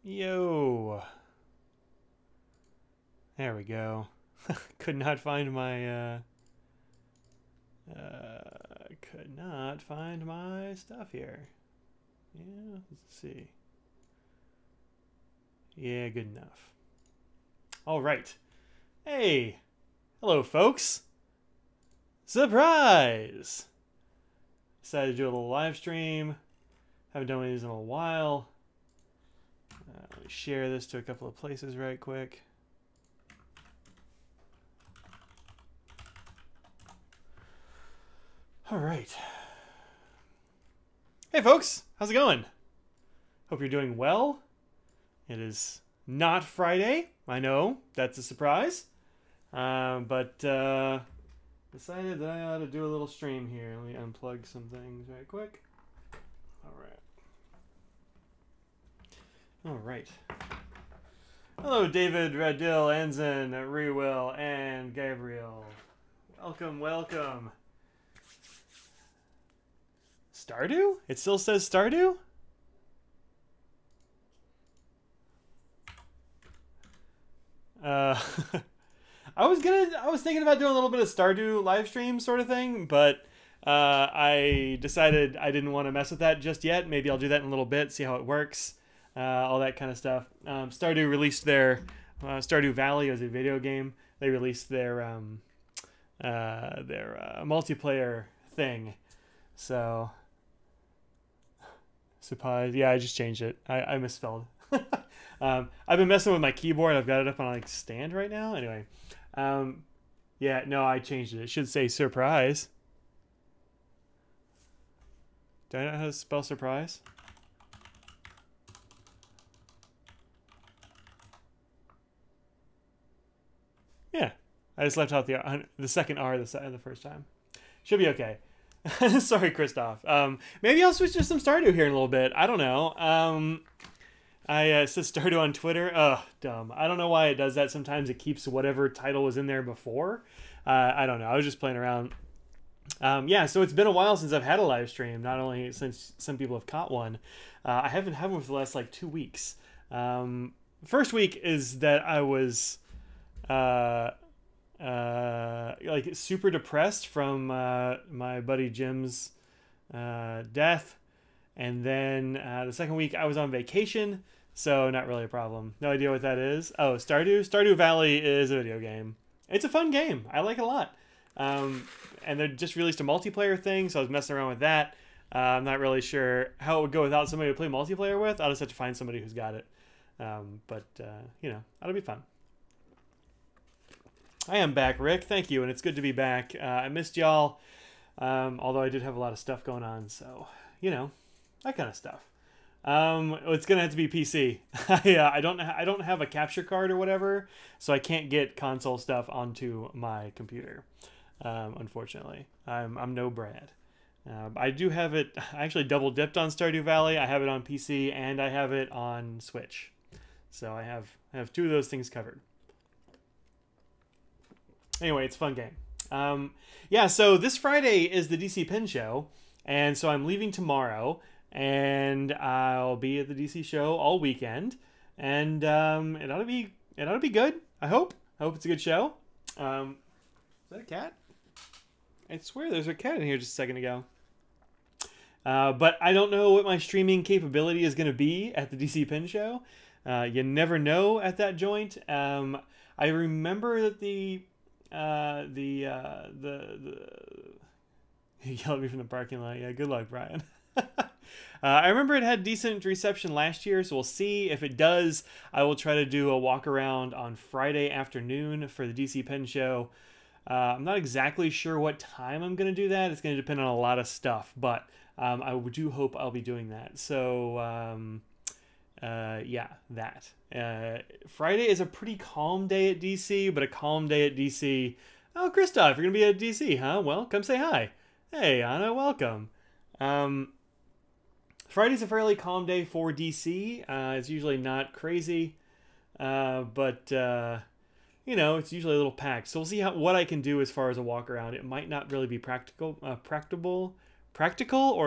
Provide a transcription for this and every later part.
Yo. There we go. Could not find my could not find my stuff here. Yeah, let's see. Yeah, good enough. All right. Hey. Hello, folks. Surprise! Decided to do a little live stream. Haven't done one of these in a while. Let me share this to a couple of places right quick. All right. Hey, folks. How's it going? Hope you're doing well. It is not Friday. I know. That's a surprise. But decided that I ought to do a little stream here. Let me unplug some things right quick. All right. All right. Hello, David, Radill, Anzen, Rewill, and Gabriel. Welcome, welcome. Stardew? It still says Stardew? I was thinking about doing a little bit of Stardew live stream sort of thing, but I decided I didn't want to mess with that just yet. Maybe I'll do that in a little bit, see how it works, all that kind of stuff. Stardew released their Stardew Valley as a video game. They released their multiplayer thing. So, surprise! Yeah, I just changed it. I misspelled. I've been messing with my keyboard. I've got it up on like stand right now. Anyway, yeah, no, I changed it. It should say surprise. Do I know how to spell surprise? Yeah, I just left out the second R the first time. Should be okay. Sorry, Christoph. Maybe I'll switch to some Stardew here in a little bit. I don't know. I said Stardew on Twitter. Ugh, dumb. I don't know why it does that. Sometimes it keeps whatever title was in there before. I don't know. I was just playing around. Yeah, so it's been a while since I've had a live stream. Not only since some people have caught one. I haven't had one for the last like 2 weeks. First week is that I was like super depressed from my buddy Jim's death. And then the second week I was on vacation, so not really a problem. No idea what that is. Oh, Stardew? Stardew Valley is a video game. It's a fun game. I like it a lot. And they just released a multiplayer thing, so I was messing around with that. I'm not really sure how it would go without somebody to play multiplayer with. I'll just have to find somebody who's got it. But you know, that'll be fun. I am back, Rick. Thank you, and it's good to be back. I missed y'all, although I did have a lot of stuff going on, so, you know, that kind of stuff. It's gonna have to be PC. I don't have a capture card or whatever, so I can't get console stuff onto my computer. Unfortunately, I'm no Brad. I do have it. I actually double dipped on Stardew Valley. I have it on PC and I have it on Switch, so I have two of those things covered. Anyway, it's a fun game. Yeah, so this Friday is the DC Pen Show, and so I'm leaving tomorrow. And I'll be at the DC show all weekend, and it ought to be good. I hope it's a good show. Is that a cat? I swear there's a cat in here just a second ago. But I don't know what my streaming capability is going to be at the DC Pen Show. You never know at that joint. I remember that the he yelled at me from the parking lot. Yeah, good luck, Brian. I remember it had decent reception last year, so we'll see. If it does, I will try to do a walk around on Friday afternoon for the DC Pen Show. I'm not exactly sure what time I'm going to do that. It's going to depend on a lot of stuff, but I do hope I'll be doing that. So, yeah, that. Friday is a pretty calm day at DC, but a calm day at DC. Oh, Christoph, you're going to be at DC, huh? Well, come say hi. Hey, Anna, welcome. Friday's a fairly calm day for DC. It's usually not crazy, but you know, it's usually a little packed. So we'll see what I can do as far as a walk around. It might not really be practical or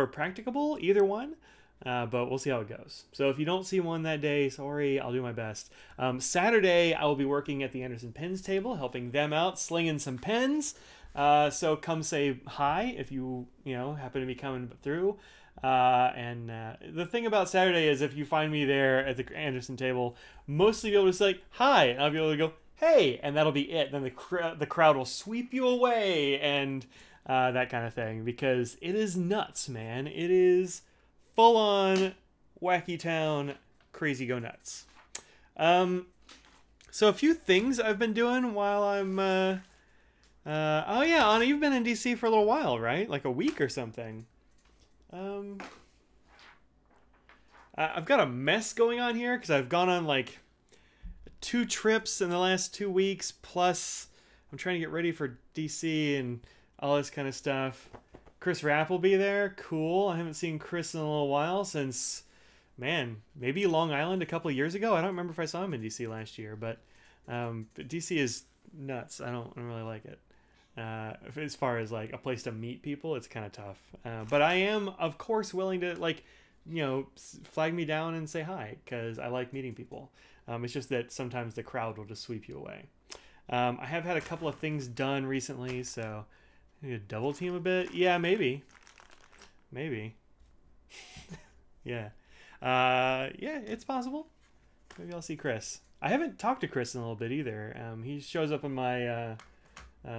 practicable, either one. but we'll see how it goes. So if you don't see one that day, sorry, I'll do my best. Saturday, I will be working at the Anderson Pens table, helping them out, slinging some pens. So come say hi if you happen to be coming through. The thing about Saturday is if you find me there at the Anderson table, mostly you'll be able to say hi, and I'll be able to go, hey, and that'll be it. Then the crowd will sweep you away and that kind of thing, because it is nuts, man. It is full on wacky town, crazy go nuts. So a few things I've been doing while I'm oh yeah, Anna, you've been in DC for a little while, right? Like a week or something. I've got a mess going on here because I've gone on like 2 trips in the last 2 weeks, plus I'm trying to get ready for DC and all this kind of stuff. Chris Rapp will be there. Cool. I haven't seen Chris in a little while since, man, maybe Long Island a couple of years ago. I don't remember if I saw him in DC last year, but DC is nuts. I don't really like it. As far as like a place to meet people, it's kind of tough. But I am, of course, willing to flag me down and say hi, because I like meeting people. It's just that sometimes the crowd will just sweep you away. I have had a couple of things done recently, so I need to double team a bit. Yeah, maybe. Yeah. Yeah, it's possible. Maybe I'll see Chris. I haven't talked to Chris in a little bit either. He shows up in my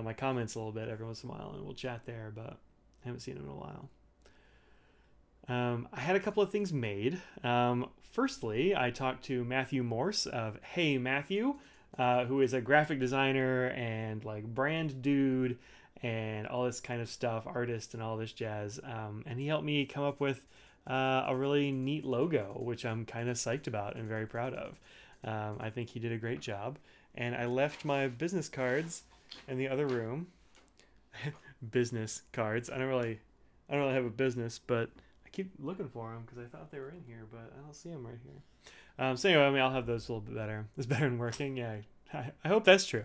my comments a little bit every once in a while, and we'll chat there, but I haven't seen him in a while. I had a couple of things made. Firstly, I talked to Matthew Morse of Hey Matthew, who is a graphic designer and like brand dude and all this kind of stuff, artist and all this jazz. And he helped me come up with a really neat logo, which I'm kind of psyched about and very proud of. I think he did a great job. And I left my business cards in the other room. Business cards. I don't really have a business, but I keep looking for them because I thought they were in here, but I don't see them right here. So anyway, I mean, I'll have those a little bit better. It's better than working. Yeah, I hope that's true.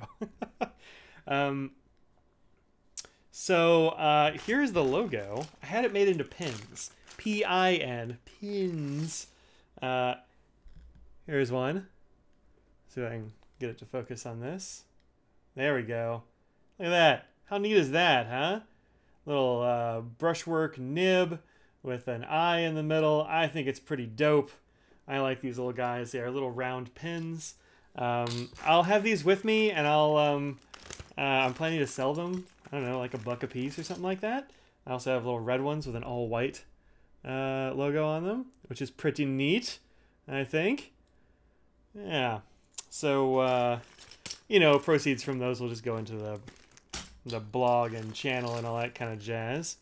So here's the logo. I had it made into pins. P-I-N. Pins. Here's one. See if I can get it to focus on this. There we go. Look at that. How neat is that, huh? Little brushwork nib with an eye in the middle. I think it's pretty dope. I like these little guys. They are little round pins. I'll have these with me, and I'm planning to sell them. I don't know, like $1 a piece or something like that. I also have little red ones with an all white logo on them, which is pretty neat, I think. Yeah. So, proceeds from those will just go into the blog and channel and all that kind of jazz.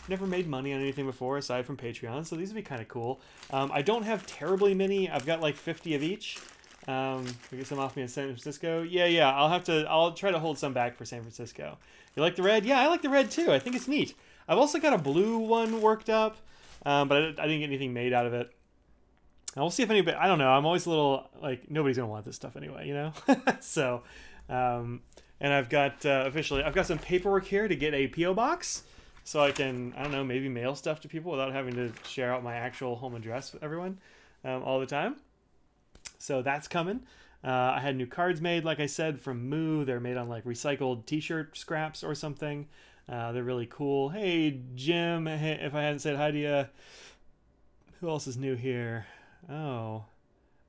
Never made money on anything before aside from Patreon, so these would be kind of cool. I don't have terribly many. I've got like 50 of each. We get some off me in San Francisco. Yeah. I'll try to hold some back for San Francisco. You like the red? Yeah, I like the red too. I think it's neat. I've also got a blue one worked up, but I didn't get anything made out of it. And we'll see if anybody, I don't know. I'm always a little like, nobody's going to want this stuff anyway, you know? So, and I've got I've got some paperwork here to get a P.O. box. So I can, I don't know, maybe mail stuff to people without having to share out my actual home address with everyone all the time. So that's coming. I had new cards made, like I said, from Moo. They're made on like recycled t-shirt scraps or something. They're really cool. Hey, Jim, if I hadn't said hi to you. Who else is new here? Oh,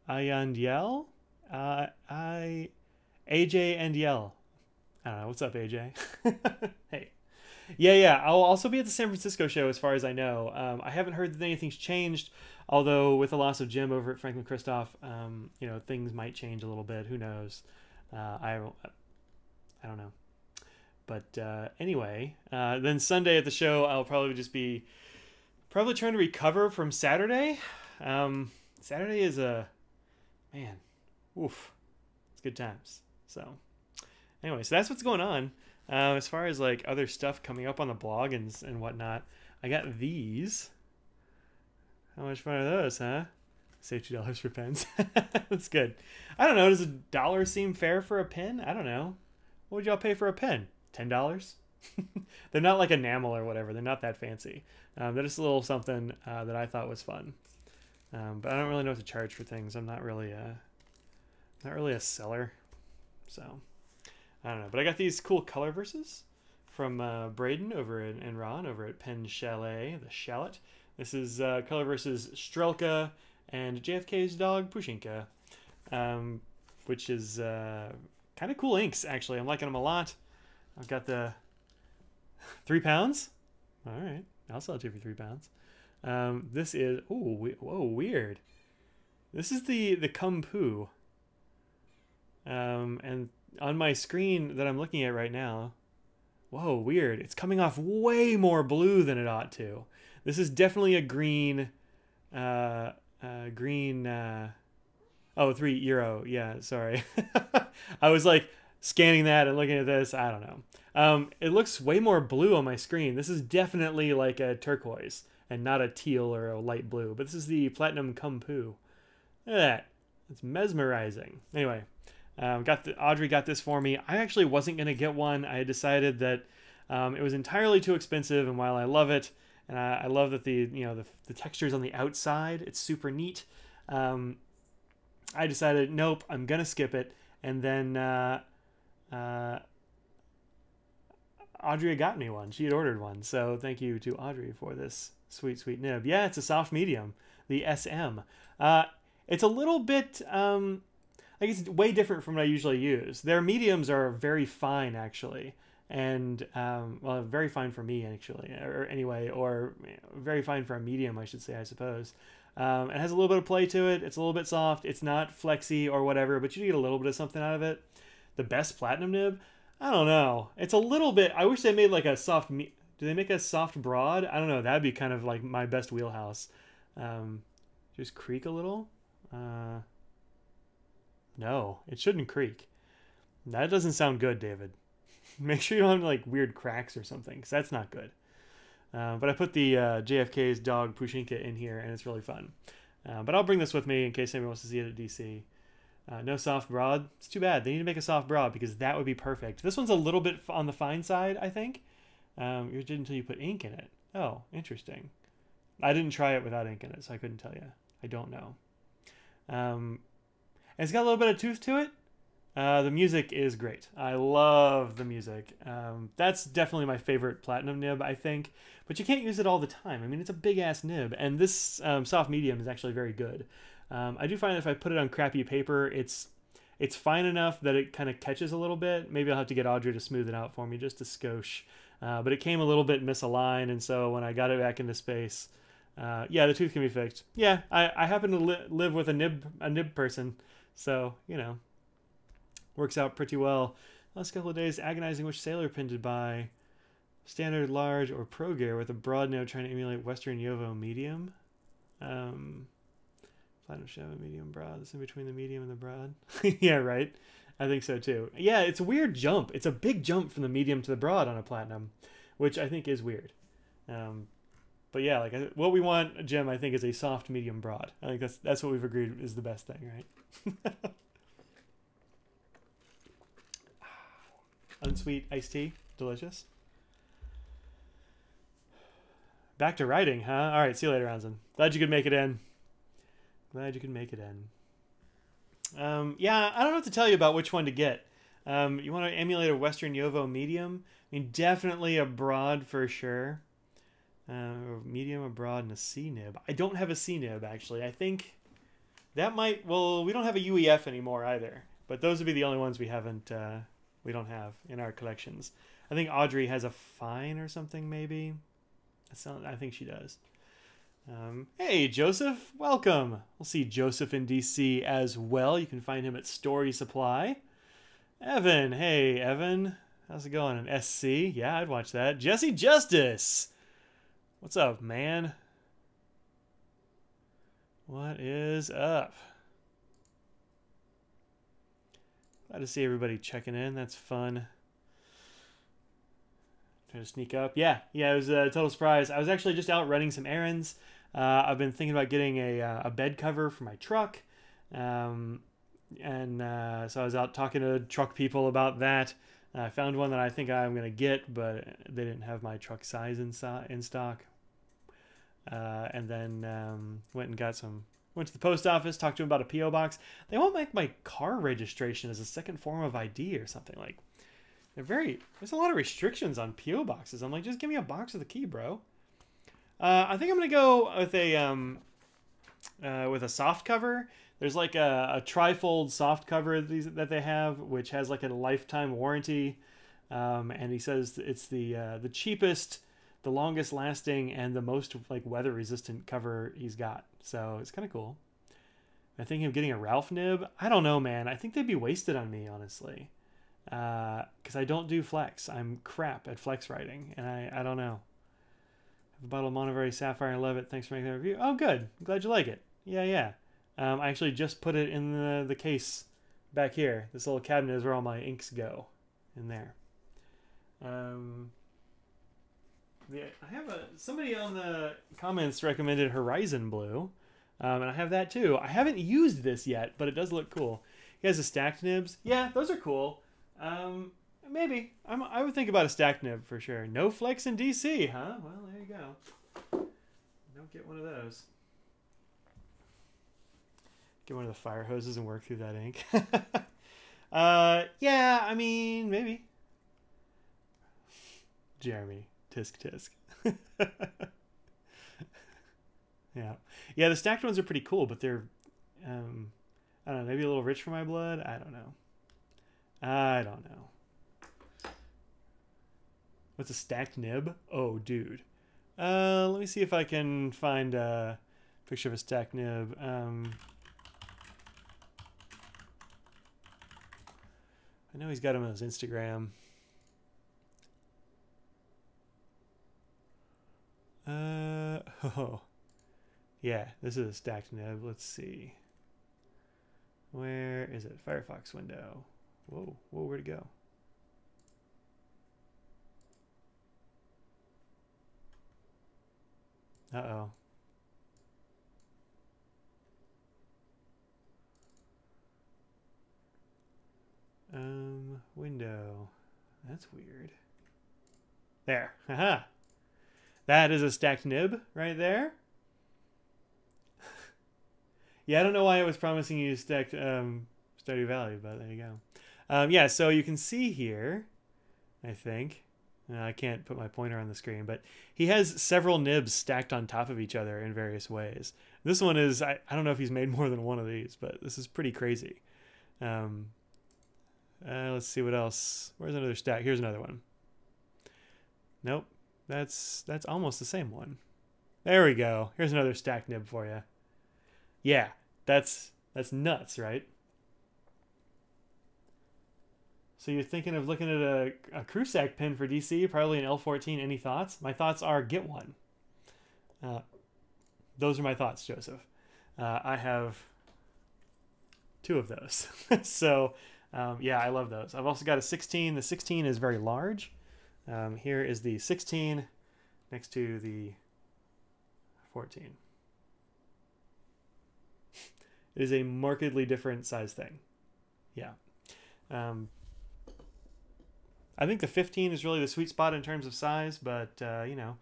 Ayandiel? AJ and Yell. I don't know. What's up, AJ? Hey. Yeah. I'll also be at the San Francisco show as far as I know. I haven't heard that anything's changed, although with the loss of Jim over at Franklin Christoph, things might change a little bit. Who knows? I don't know. But anyway, then Sunday at the show, I'll probably just be trying to recover from Saturday. Saturday is man, oof, it's good times. So anyway, so that's what's going on. As far as like other stuff coming up on the blog and whatnot, I got these. How much fun are those, huh? Save $2 for pens. That's good. I don't know. Does $1 seem fair for a pen? I don't know. What would y'all pay for a pen? $10? They're not like enamel or whatever. They're not that fancy. They're just a little something that I thought was fun. But I don't really know what to charge for things. I'm not really a seller, so I don't know. But I got these cool color verses from Braden over and Ron over at Pen Chalet, the Shallot. This is color versus Strelka and JFK's dog Pushinka, which is kind of cool inks, actually. I'm liking them a lot. I've got the 3 pounds. All right, I'll sell it to you for 3 pounds. This is, whoa, weird. This is the Kung Fu. And on my screen that I'm looking at right now, whoa, weird. It's coming off way more blue than it ought to. This is definitely a green, oh, €3. Yeah, sorry. I was like scanning that and looking at this. I don't know. It looks way more blue on my screen. This is definitely like a turquoise and not a teal or a light blue. But this is the Platinum Kung Fu. Look at that. It's mesmerizing. Anyway, Audrey got this for me. I actually wasn't going to get one. I had decided that it was entirely too expensive, and while I love it, and I love that the textures on the outside, it's super neat. I decided, nope, I'm going to skip it. And then Audrey got me one. She had ordered one. So thank you to Audrey for this sweet, sweet nib. Yeah, it's a soft medium, the SM. It's a little bit, I guess it's way different from what I usually use. Their mediums are very fine, actually. And, well, very fine for me, actually. Or very fine for a medium, I should say, I suppose. It has a little bit of play to it. It's a little bit soft. It's not flexy or whatever, but you get a little bit of something out of it. The best platinum nib? I don't know. It's a little bit... I wish they made like a soft... Do they make a soft broad? I don't know. That'd be kind of like my best wheelhouse. Just creak a little? No, it shouldn't creak. That doesn't sound good, David. Make sure you don't have like weird cracks or something, because that's not good. But I put the JFK's dog Pushinka in here, and it's really fun. But I'll bring this with me in case anybody wants to see it at DC. No soft broad. It's too bad. They need to make a soft broad because that would be perfect. This one's a little bit on the fine side, I think. You did until you put ink in it. Oh, interesting. I didn't try it without ink in it, so I couldn't tell you. I don't know. And it's got a little bit of tooth to it. The music is great. I love the music. That's definitely my favorite platinum nib, I think. But you can't use it all the time. I mean, it's a big-ass nib. And this soft medium is actually very good. I do find that if I put it on crappy paper, it's fine enough that it kind of catches a little bit. Maybe I'll have to get Audrey to smooth it out for me just a skosh. But it came a little bit misaligned, and so when I got it back into space, yeah, the tooth can be fixed. Yeah, I happen to live with a nib person, so, you know. Works out pretty well. Last couple of days, agonizing which sailor pin to buy. Standard, large, or pro gear with a broad nib trying to emulate Western Yovo medium. Platinum Shava medium broad. That's in between the medium and the broad. Yeah, right. I think so too. Yeah, it's a weird jump. It's a big jump from the medium to the broad on a platinum, which I think is weird. But yeah, like what we want, Jim, I think, is a soft medium broad. I think that's what we've agreed is the best thing, right? Unsweet iced tea, delicious. Back to writing, huh? All right, see you later, Anson. Glad you could make it in. Glad you could make it in. Yeah, I don't know what to tell you about which one to get. You want to emulate a Western Yovo medium? I mean, definitely a broad for sure. Medium, a broad, and a C nib. I don't have a C nib, actually. I think that might... Well, we don't have a UEF anymore either. But those would be the only ones we haven't... we don't have in our collections. I think Audrey has a fine or something, maybe. I think she does. Hey, Joseph, welcome. We'll see Joseph in DC as well. You can find him at Story Supply. Evan, hey, Evan. How's it going? An SC? Yeah, I'd watch that. Jesse Justice. What's up, man? What is up? Glad to see everybody checking in. That's fun. Trying to sneak up. Yeah, it was a total surprise. I was actually just out running some errands. I've been thinking about getting a bed cover for my truck. So I was out talking to truck people about that. I found one that I think I'm gonna get, but they didn't have my truck size in stock. And then went and got some. Went to the post office, talked to them about a PO box. They want my car registration as a second form of ID or something. Like, there's a lot of restrictions on PO boxes. I'm like, just give me a box with a key, bro. I think I'm gonna go with a soft cover. There's like a trifold soft cover that they have, which has like a lifetime warranty. And he says it's the cheapest, the longest lasting, and the most like weather resistant cover he's got. So it's kind of cool. I think of getting a Ralph nib. I don't know, man. I think they'd be wasted on me, honestly. Because I don't do flex. I'm crap at flex writing, and I don't know. I have a bottle of Monteverdi Sapphire. I love it. Thanks for making the review. Oh, good. I'm glad you like it. Yeah. I actually just put it in the case back here. This little cabinet is where all my inks go, in there. I have somebody on the comments recommended Horizon Blue, and I have that too. I haven't used this yet, but it does look cool. He has the stacked nibs. Yeah, those are cool. Maybe I would think about a stacked nib for sure. No flex in DC, huh? Well, there you go. Don't get one of those. Get one of the fire hoses and work through that ink. Yeah, I mean, maybe. Jeremy, tisk. Yeah, the stacked ones are pretty cool, but they're, I don't know, maybe a little rich for my blood. I don't know. What's a stacked nib? Oh, dude. Let me see if I can find a picture of a stacked nib. I know he's got him on his Instagram. Oh. Yeah, this is a stacked nib. Let's see. Where is it? Firefox window. Whoa, where'd it go? Uh-oh. Window. That's weird. There. Haha. That is a stacked nib right there. Yeah, I don't know why I was promising you stacked Stardew Valley, but there you go. Yeah, so you can see here, I think. I can't put my pointer on the screen, but he has several nibs stacked on top of each other in various ways. This one is, I don't know if he's made more than one of these, but this is pretty crazy. Let's see what else. Where's another stack? Here's another one. Nope. That's almost the same one. There we go. Here's another stack nib for you. Yeah, that's nuts, right? So you're thinking of looking at a Crusac pin for DC, probably an L14. Any thoughts? My thoughts are get one. Those are my thoughts, Joseph. I have 2 of those. So yeah, I love those. I've also got a 16. The 16 is very large. Here is the 16 next to the 14. It is a markedly different size thing. Yeah. I think the 15 is really the sweet spot in terms of size, but, you know,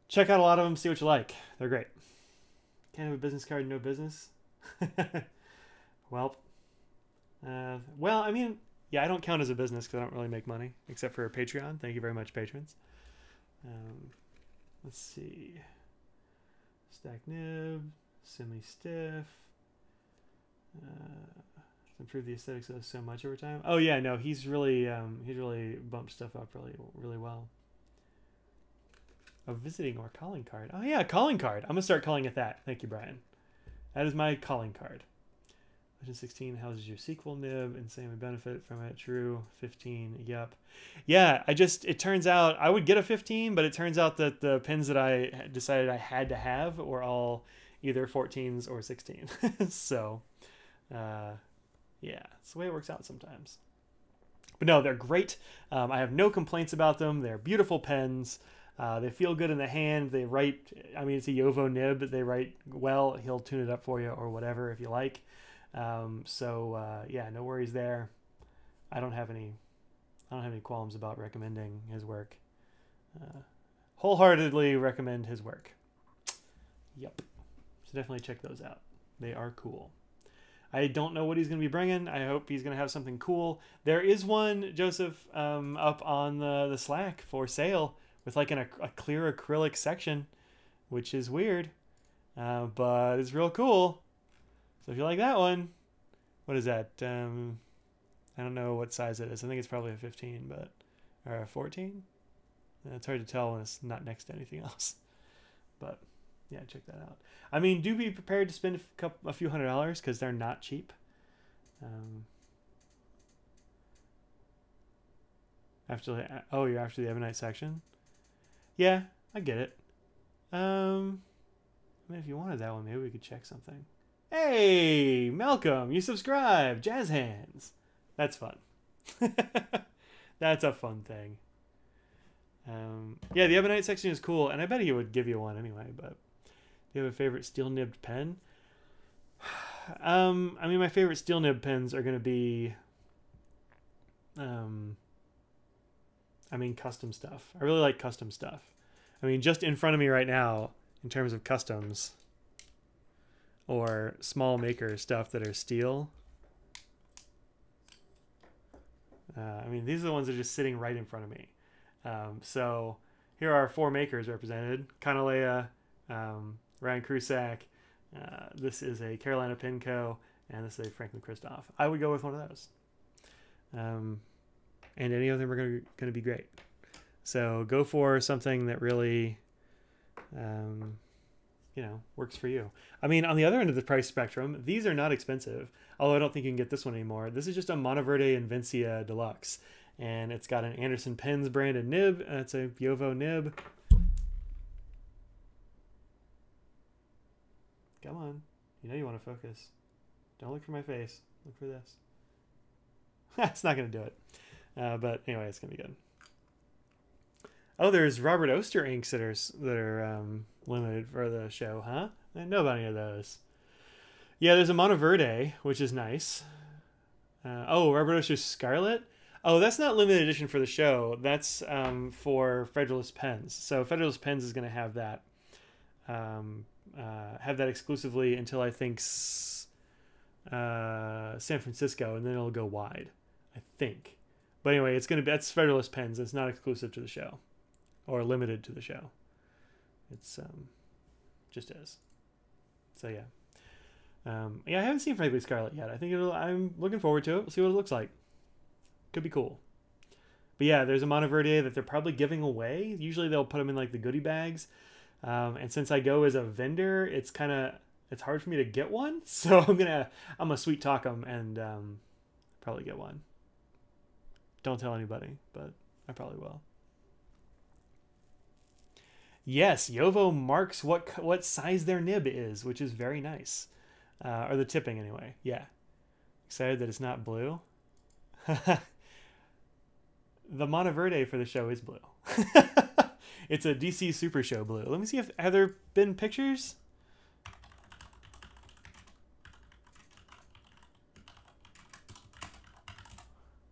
check out a lot of them, see what you like. They're great. Can't have a business card, no business. Well, I mean, yeah, I don't count as a business because I don't really make money, except for Patreon. Thank you very much, patrons. Let's see. Stack nib, semi-stiff. Improve the aesthetics of this so much over time. Oh yeah, no, he's really bumped stuff up really well. A visiting or calling card. Oh yeah, a calling card. I'm gonna start calling it that. Thank you, Brian. That is my calling card. Legend 16 houses your sequel nib, and same would benefit from it. True. 15. Yep. Yeah, it turns out I would get a 15, but it turns out that the pins that I decided I had to have were all either 14s or 16. So, yeah, it's the way it works out sometimes. But no, they're great. I have no complaints about them. They're beautiful pens. They feel good in the hand. They write, I mean, it's a Yovo nib. They write well. He'll tune it up for you or whatever if you like. Yeah, no worries there. I don't have any I don't have any qualms about recommending his work. Wholeheartedly recommend his work. Yep. So definitely check those out. They are cool. I don't know what he's going to be bringing. I hope he's going to have something cool. There is one, Joseph, up on the Slack for sale with like a clear acrylic section, which is weird, but it's real cool. So if you like that one, what is that? I don't know what size it is. I think it's probably a 15, but or a 14. It's hard to tell when it's not next to anything else. But yeah, check that out. I mean, do be prepared to spend a few $100s because they're not cheap. You're after the Ebonite section? Yeah, I get it. I mean, if you wanted that one, maybe we could check something. Hey, Malcolm, you subscribe. Jazz hands. That's fun. That's a fun thing. Yeah, the Ebonite section is cool, and I bet he would give you one anyway, but do you have a favorite steel-nibbed pen? I mean, my favorite steel-nib pens are going to be, I mean, custom stuff. I really like custom stuff. I mean, just in front of me right now, in terms of customs, or small maker stuff that are steel. I mean, these are the ones that are just sitting right in front of me. So here are 4 makers represented. Kanalea, Ryan Krusak, this is a Carolina Penco, and this is a Franklin Christoph. I would go with one of those. And any of them are going to be great. So go for something that really, you know, works for you. I mean, on the other end of the price spectrum, these are not expensive, although I don't think you can get this one anymore. This is just a Monteverde Invincia Deluxe, and it's got an Anderson Pens branded nib. It's a Jowo nib. Come on. You know you want to focus. Don't look for my face. Look for this. It's not going to do it. But anyway, it's going to be good. Oh, there's Robert Oster inks that are limited for the show, huh? I didn't know about any of those. Yeah, there's a Monteverde, which is nice. Oh, Robert Oster's Scarlet. Oh, that's not limited edition for the show. That's for Federalist Pens. So Federalist Pens is going to have that. Have that exclusively until I think San Francisco, and then it'll go wide, I think. But anyway, that's Federalist Pens. It's not exclusive to the show, or limited to the show. It's just is. So yeah, yeah. I haven't seen Frankly Scarlet yet. I'm looking forward to it. We'll see what it looks like. Could be cool. But yeah, there's a Monteverde that they're probably giving away. Usually they'll put them in like the goodie bags. And since I go as a vendor, it's hard for me to get one. So I'm gonna sweet talk them and probably get one. Don't tell anybody, but I probably will. Yes, Jowo marks what size their nib is, which is very nice. Or the tipping anyway. Yeah. Excited that it's not blue. The Monteverde for the show is blue. It's a DC Super Show blue. Let me see have there been pictures?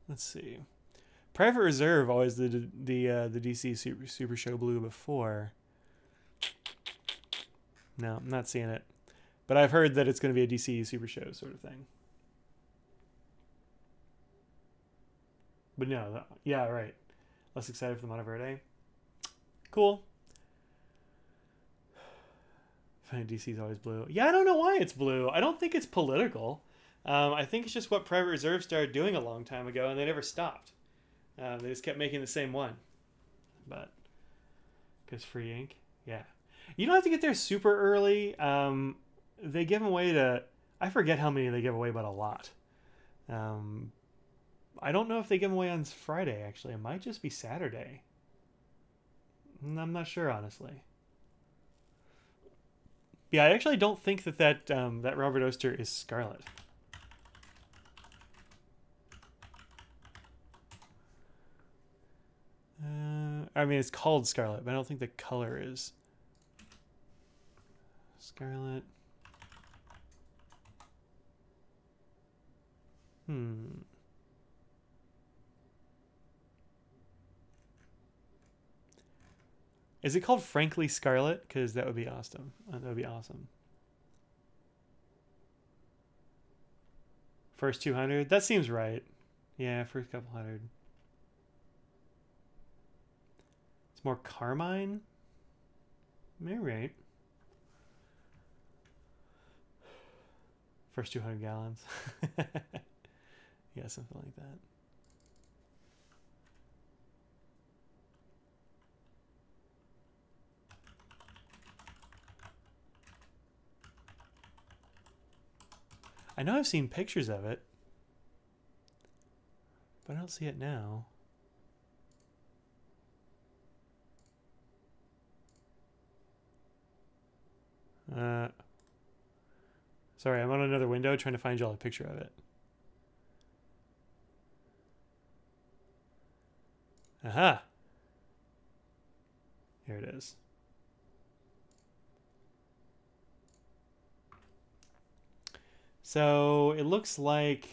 Let's see. Private Reserve always the DC Super Show blue before. No, I'm not seeing it. But I've heard that it's going to be a DC Super Show sort of thing. But no, yeah, right. Less excited for the Monteverde. Cool. Funny, DC's always blue. Yeah, I don't know why it's blue. I don't think it's political. I think it's just what Private Reserve started doing a long time ago, and they never stopped. They just kept making the same one. But because free ink, yeah. You don't have to get there super early. They give them away to, I forget how many they give away, but a lot. I don't know if they give them away on Friday, actually. It might just be Saturday. I'm not sure, honestly. Yeah, I actually don't think that Robert Oster is Scarlet. I mean, it's called Scarlet, but I don't think the color is Scarlet. Is it called Frankly Scarlet? Because that would be awesome. That would be awesome. First 200? That seems right. Yeah, first couple hundred. It's more Carmine? Maybe right. First 200 gallons. Yeah, something like that. I know I've seen pictures of it, but I don't see it now. Sorry, I'm on another window trying to find y'all a picture of it. Aha! Here it is. So it looks like,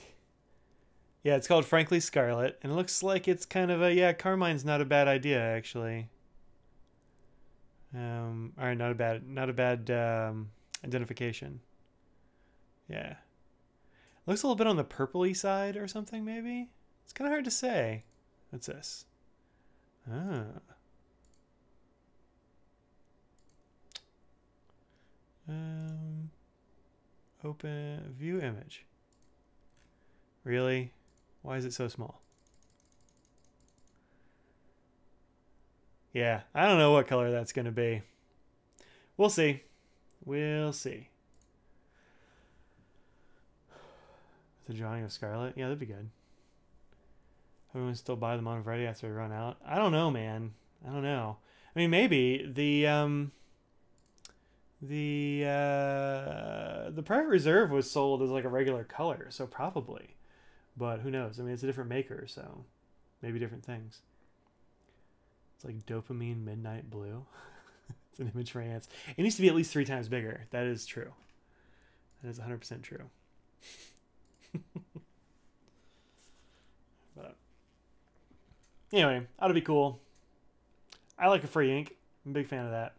yeah, it's called Frankly Scarlet, and it looks like it's kind of a, yeah, Carmine's not a bad idea actually. All right, not a bad identification. Yeah, looks a little bit on the purpley side or something maybe. It's kind of hard to say. What's this? Ah. Open view image. Really? Why is it so small? Yeah, I don't know what color that's going to be. We'll see. We'll see. The drawing of Scarlet? Yeah, that'd be good. Everyone still buy them on Friday after they run out? I don't know, man. I don't know. I mean, maybe the Private Reserve was sold as like a regular color, so probably. But who knows? I mean, it's a different maker, so maybe different things. It's like Dopamine Midnight Blue. It's an image for ants. It needs to be at least 3 times bigger. That is true. That is 100% true. But anyway, ought to be cool. I like a free ink. I'm a big fan of that.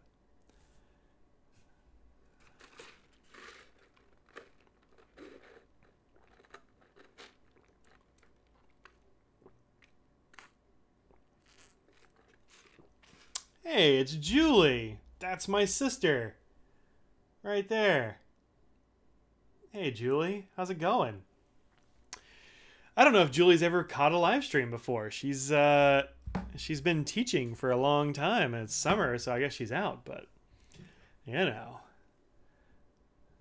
Hey, it's Julie. That's my sister. Right there. Hey, Julie. How's it going? I don't know if Julie's ever caught a live stream before. She's been teaching for a long time, and it's summer, so I guess she's out, but you know.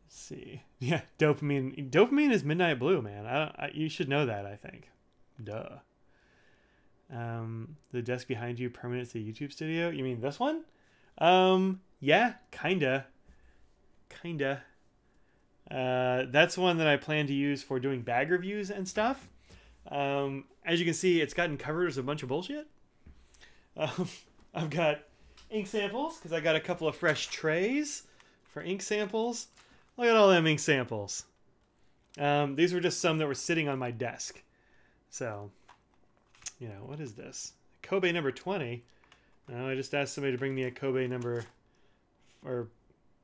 Let's see. Yeah, dopamine. Dopamine is Midnight Blue, man. You should know that, I think. Duh. The desk behind you, permanent to the YouTube studio. You mean this one? Yeah, kinda. That's one that I plan to use for doing bag reviews and stuff. As you can see, it's gotten covered as a bunch of bullshit. I've got ink samples because I got a couple of fresh trays for ink samples. Look at all them ink samples. These were just some that were sitting on my desk. So, you know, what is this? Kobe number 20. I just asked somebody to bring me a Kobe number, or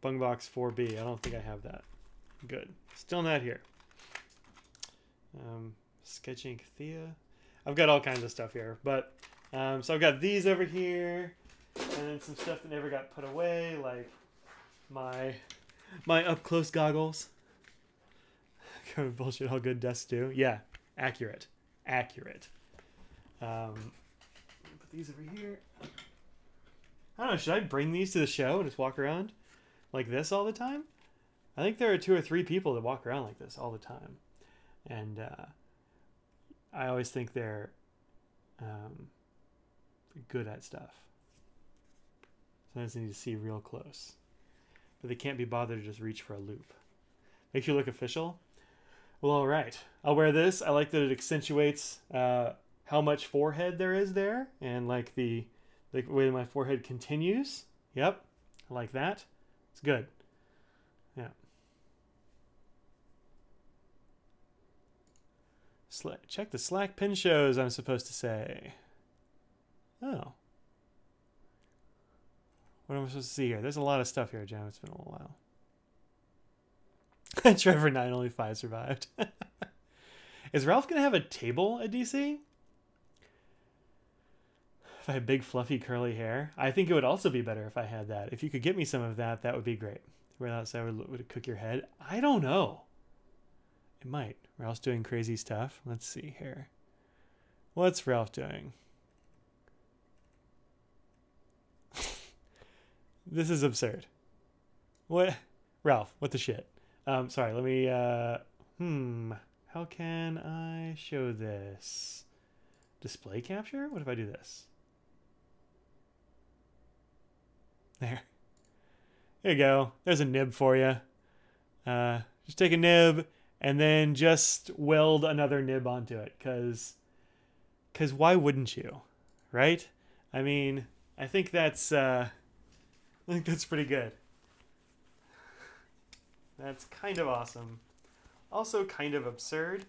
Bungbox 4B. I don't think I have that. Good. Still not here. Sketch Ink Thea. I've got all kinds of stuff here, but so I've got these over here, and then some stuff that never got put away, like my up close goggles. Kind of bullshit. All good desks do. Yeah, accurate. Put these over here. I don't know. Should I bring these to the show and just walk around like this all the time? I think there are 2 or 3 people that walk around like this all the time, and I always think they're good at stuff. Sometimes they need to see real close, but they can't be bothered to just reach for a loop. Makes you look official. Well, all right. I'll wear this. I like that it accentuates how much forehead there is there, and like the way that my forehead continues. Yep, I like that. It's good. Yeah. Check the Slack pin shows, I'm supposed to say. Oh. What am I supposed to see here? There's a lot of stuff here, Jim. It's been a little while. Trevor 9, only 5 survived. Is Ralph going to have a table at DC? If I had big, fluffy, curly hair? I think it would also be better if I had that. If you could get me some of that, that would be great. Where else would it cook your head? I don't know. It might. Ralph's doing crazy stuff. Let's see here. What's Ralph doing? This is absurd. What? Ralph, what the shit? Sorry, let me, how can I show this? Display capture? What if I do this? There. There you go. There's a nib for you. Just take a nib and then just weld another nib onto it. Cause why wouldn't you? Right? I mean, I think that's pretty good. That's kind of awesome. Also kind of absurd.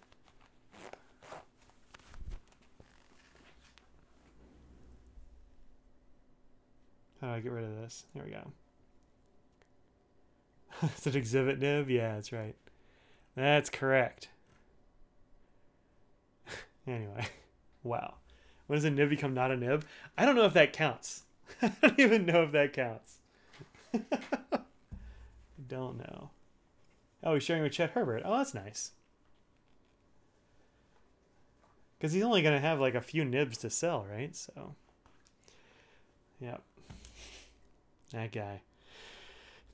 How do I get rid of this? There we go. It's an exhibit nib? Yeah, that's right. That's correct. Anyway. Wow. When does a nib become not a nib? I don't know if that counts. I don't even know if that counts. Don't know. Oh, he's sharing with Chet Herbert. Oh, that's nice. Because he's only going to have like a few nibs to sell, right? So, yep. That guy.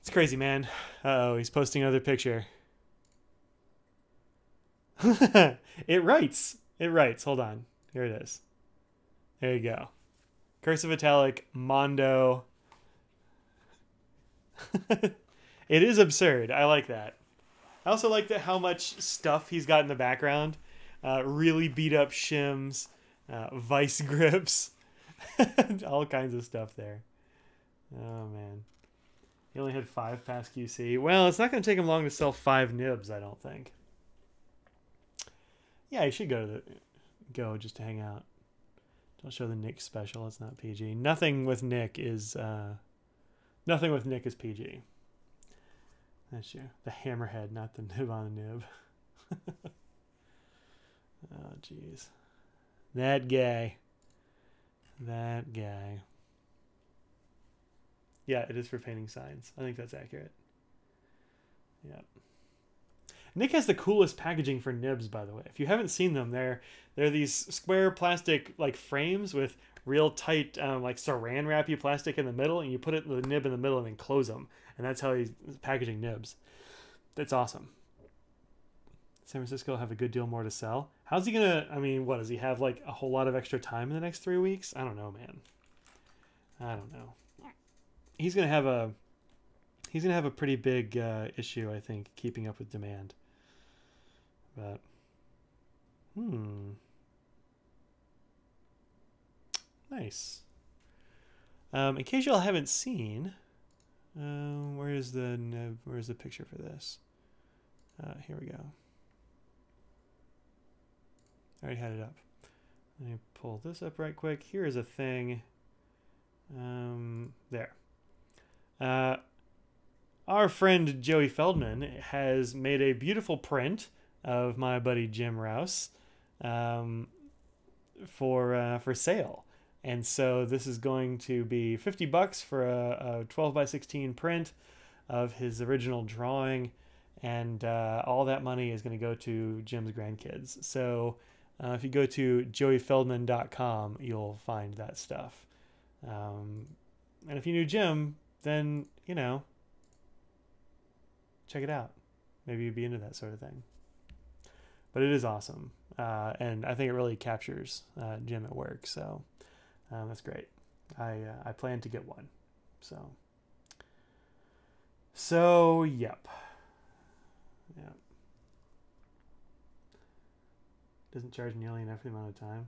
It's crazy, man. Uh-oh, he's posting another picture. It writes. It writes. Hold on. Here it is. There you go. Cursive italic, Mondo. It is absurd. I like that. I also like how much stuff he's got in the background. Really beat up shims, vice grips, all kinds of stuff there. Oh, man. He only had 5 past QC. Well, it's not going to take him long to sell 5 nibs, I don't think. Yeah, he should go just to hang out. Don't show the Nick special. It's not PG. Nothing with Nick is PG. That's you. The hammerhead, not the nib on the nib. Oh, jeez. That guy. That guy. Yeah, it is for painting signs. I think that's accurate. Yep. Nick has the coolest packaging for nibs, by the way. If you haven't seen them, they're these square plastic like frames with real tight like saran wrappy plastic in the middle, and you put the nib in the middle and then close them, and that's how he's packaging nibs. That's awesome. San Francisco will have a good deal more to sell. How's he gonna? I mean, what does he have like a whole lot of extra time in the next 3 weeks? I don't know, man. I don't know. He's gonna have a pretty big issue, I think, keeping up with demand. But nice. In case y'all haven't seen, where's the picture for this? Here we go. I already had it up. Let me pull this up right quick. Here is a thing. There. Our friend Joey Feldman has made a beautiful print of my buddy Jim Rouse for sale. And so this is going to be $50 for a 12x16 print of his original drawing. And all that money is going to go to Jim's grandkids. So if you go to joeyfeldman.com, you'll find that stuff. And if you knew Jim, then, you know, check it out. Maybe you'd be into that sort of thing. But it is awesome. And I think it really captures Jim at work. So that's great. I plan to get one. So yep. Yeah. Doesn't charge nearly enough for the amount of time.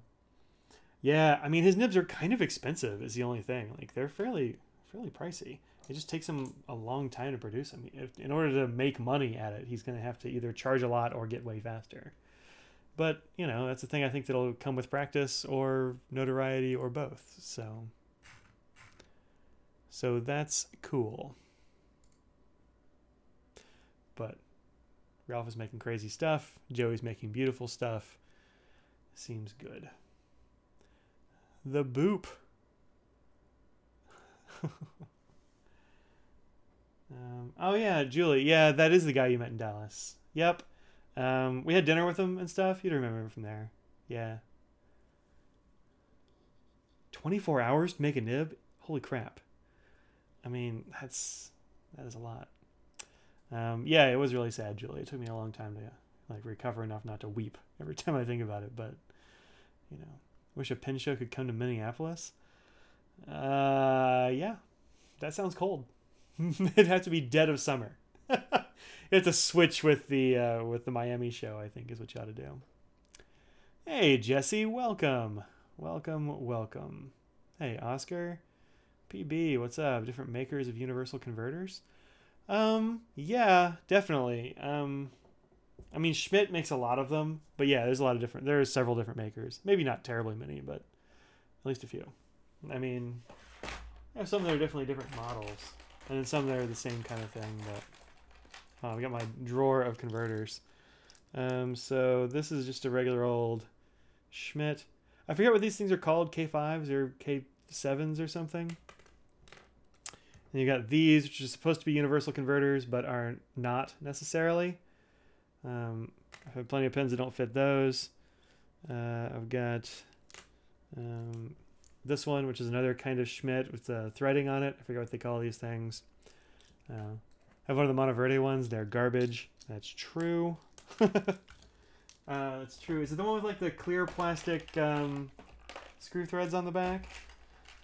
Yeah, I mean, his nibs are kind of expensive is the only thing. Like, they're fairly pricey. It just takes him a long time to produce them. In order to make money at it, he's going to have to either charge a lot or get way faster. But, you know, that's the thing I think that'll come with practice or notoriety or both. So So that's cool. But Ralph is making crazy stuff. Joey's making beautiful stuff. Seems good. The Boop. Oh yeah, Julie. Yeah, that is the guy you met in Dallas. Yep. We had dinner with him and stuff. You'd remember him from there. Yeah. 24 hours to make a nib? Holy crap. I mean, that is a lot. Yeah, it was really sad, Julie. It took me a long time to like recover enough not to weep every time I think about it, but you know, wish a pin show could come to Minneapolis. Yeah. That sounds cold. It'd have to be dead of summer. You have to switch with the Miami show, I think is what you ought to do. Hey, Jesse, welcome. Welcome. Hey, Oscar. PB, what's up? Different makers of universal converters? Yeah, definitely. I mean, Schmidt makes a lot of them, but yeah, there's several different makers. Maybe not terribly many, but at least a few. I mean, I have some that are definitely different models, and then some that are the same kind of thing, but I've got my drawer of converters. So this is just a regular old Schmidt. I forget what these things are called, K5s or K7s or something. And you got these, which are supposed to be universal converters, but are not necessarily. I've had plenty of pins that don't fit those. I've got this one, which is another kind of Schmidt with threading on it. I forget what they call these things. I have one of the Monteverde ones. They're garbage. That's true. That's true. Is it the one with like the clear plastic screw threads on the back?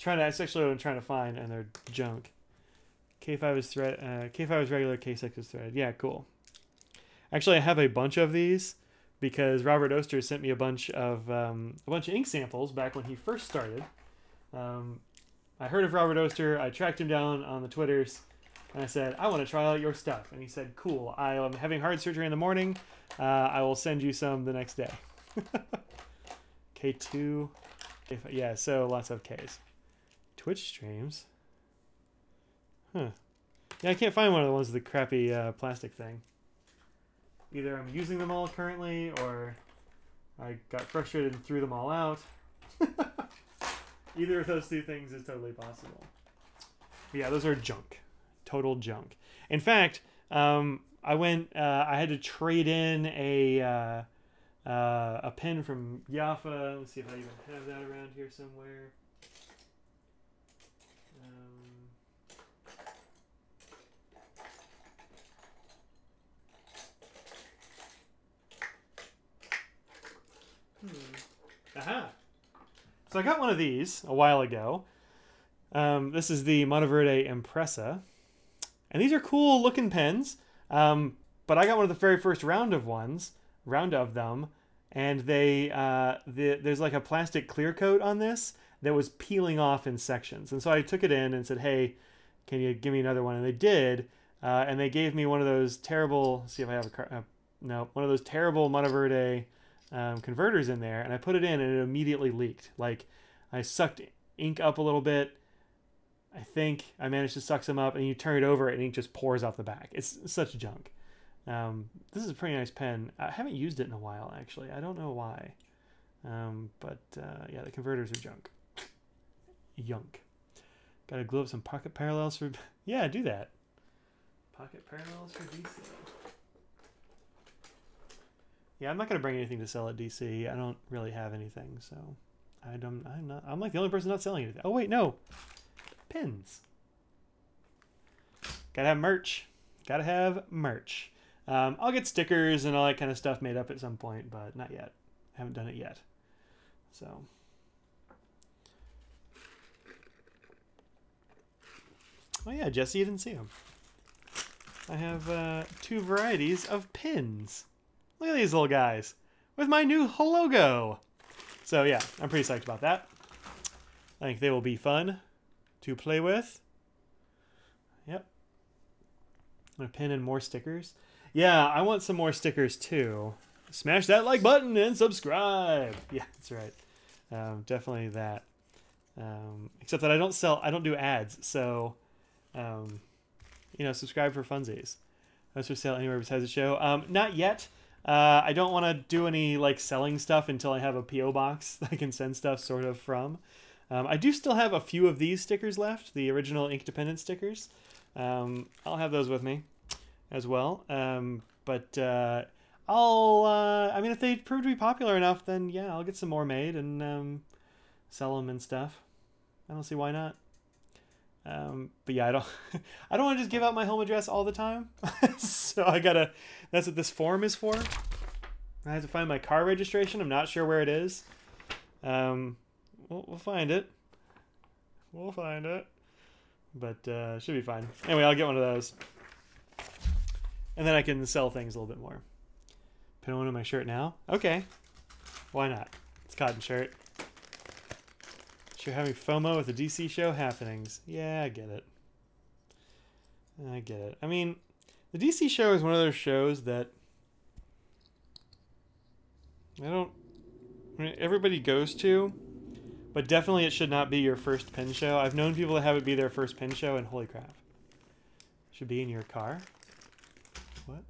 That's actually what I'm trying to find, and they're junk. K5 is thread. K5 is regular. K6 is thread. Yeah, cool. Actually, I have a bunch of these because Robert Oster sent me a bunch of ink samples back when he first started. I heard of Robert Oster. I tracked him down on the Twitters, and I said, I want to try out your stuff. And he said, cool. I am having heart surgery in the morning. I will send you some the next day. K2. K5, yeah, so lots of Ks. Twitch streams. Huh. Yeah, I can't find one of the ones with the crappy plastic thing. Either I'm using them all currently, or I got frustrated and threw them all out. Either of those two things is totally possible. But yeah, those are junk. Total junk. In fact, I had to trade in a pin from Jaffa. Let's see if I even have that around here somewhere. Aha! So I got one of these a while ago. This is the Monteverde Impressa. And these are cool looking pens. But I got one of the very first round of them. And there's like a plastic clear coat on this that was peeling off in sections. And so I took it in and said, hey, can you give me another one? And they did. And they gave me one of those terrible, let's see if I have one of those terrible Monteverde converters in there, and I put it in and it immediately leaked. Like, I sucked ink up a little bit. I think I managed to suck some up, and you turn it over and ink just pours off the back. It's such junk. This is a pretty nice pen. I haven't used it in a while, actually. I don't know why. But yeah, the converters are junk. Yunk. Gotta glue up some pocket parallels for... Yeah, do that. Pocket parallels for DC. Yeah, I'm not gonna bring anything to sell at DC. I don't really have anything, so I'm like the only person not selling anything. Oh wait, no. Pins. Gotta have merch. Gotta have merch. I'll get stickers and all that kind of stuff made up at some point, but not yet. Haven't done it yet. So. Oh yeah, Jesse, you didn't see them. I have 2 varieties of pins. Look at these little guys with my new logo. So yeah, I'm pretty psyched about that. I think they will be fun to play with. Yep. I'm gonna pin in more stickers. Yeah, I want some more stickers too. Smash that like button and subscribe. Yeah, that's right. Definitely that. Except that I don't do ads, so um, you know, subscribe for funsies. That's for sale anywhere besides the show. Not yet. I don't want to do any like selling stuff until I have a PO box that I can send stuff sort of from. I do still have a few of these stickers left, the original Inkdependent stickers. I'll have those with me as well. But I mean, if they prove to be popular enough, then yeah, I'll get some more made and sell them and stuff. I don't see why not. But yeah, I don't want to just give out my home address all the time. So that's what this form is for. I have to find my car registration. I'm not sure where it is. We'll find it. We'll find it. But should be fine. Anyway, I'll get one of those. And then I can sell things a little bit more. Put one on my shirt now? Okay. Why not? It's a cotton shirt. You're having FOMO with the DC show happenings. Yeah, I get it. I get it. I mean, the DC show is one of those shows that everybody goes to, but definitely it should not be your first pin show. I've known people that have it be their first pin show, and holy crap. Should be in your car? What?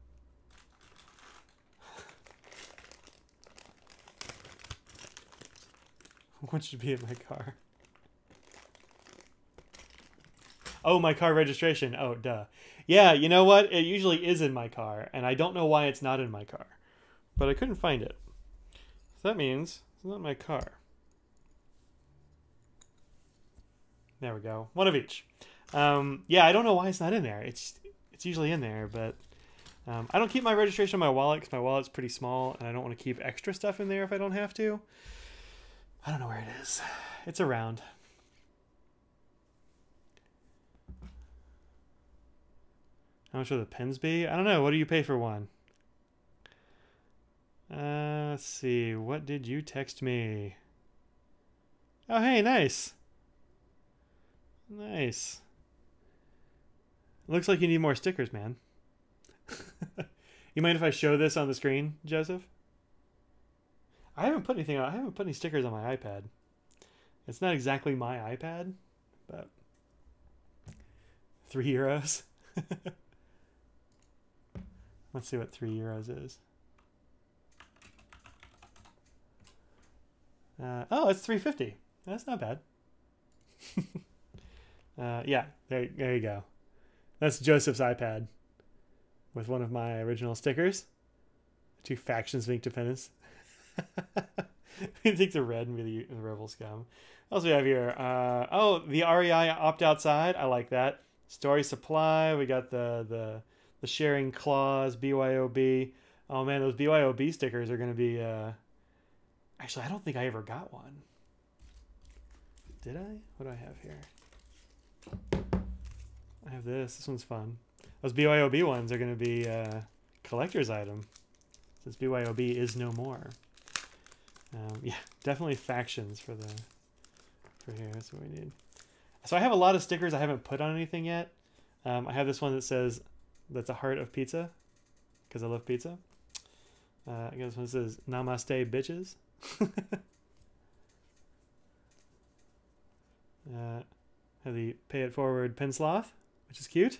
What should be in my car? Oh, my car registration. Oh, duh. Yeah, you know what? It usually is in my car, and I don't know why it's not in my car. But I couldn't find it. So that means it's not my car. There we go. One of each. Yeah, I don't know why it's not in there. It's usually in there, but I don't keep my registration in my wallet because my wallet's pretty small, and I don't want to keep extra stuff in there if I don't have to. I don't know where it is. It's around. How much will the pens be? I don't know. What do you pay for one? Let's see. What did you text me? Oh, hey, nice. Nice. Looks like you need more stickers, man. You mind if I show this on the screen, Joseph? I haven't put anything on. I haven't put any stickers on my iPad. It's not exactly my iPad, but €3. Let's see what €3 is. Oh, it's $3.50. That's not bad. Yeah, there you go. That's Joseph's iPad with one of my original stickers. 2 factions of Inkdependence. I think the red and the Rebel Scum. What else we have here? Oh, the REI Opt Outside. I like that. Story Supply. We got the Sharing Clause, BYOB. Oh man, those BYOB stickers are going to be... Actually, I don't think I ever got one. Did I? What do I have here? I have this. This one's fun. Those BYOB ones are going to be collector's item. Since BYOB is no more. Yeah, definitely factions for here. That's what we need. So I have a lot of stickers I haven't put on anything yet. I have this one that says that's a heart of pizza because I love pizza. I got this one that says Namaste bitches. Have the Pay It Forward Pen Sloth, which is cute.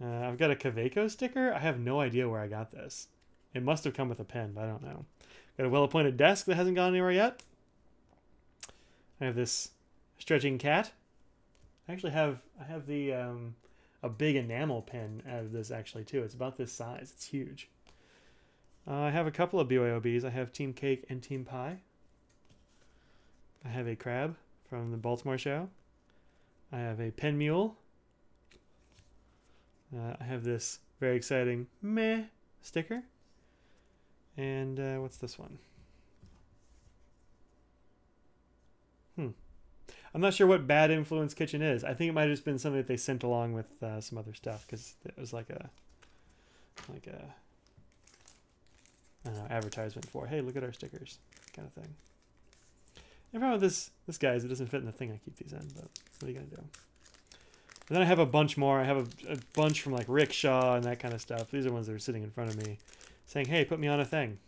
I've got a Kaweco sticker. I have no idea where I got this. It must have come with a pen, but I don't know. Got a well-appointed desk that hasn't gone anywhere yet. I have this stretching cat. I have the a big enamel pen out of this actually too. It's about this size. It's huge. I have a couple of BYOBs. I have Team Cake and Team Pie. I have a crab from the Baltimore show. I have a pen mule. I have this very exciting meh sticker. And what's this one? I'm not sure what Bad Influence Kitchen is. I think it might have just been something that they sent along with some other stuff because it was like a I don't know, advertisement for, hey, look at our stickers kind of thing. And problem with this guy is it doesn't fit in the thing I keep these in, but what are you gonna do? And then I have a bunch more. I have a bunch from like Rickshaw and that kind of stuff. These are ones that are sitting in front of me saying, hey, put me on a thing.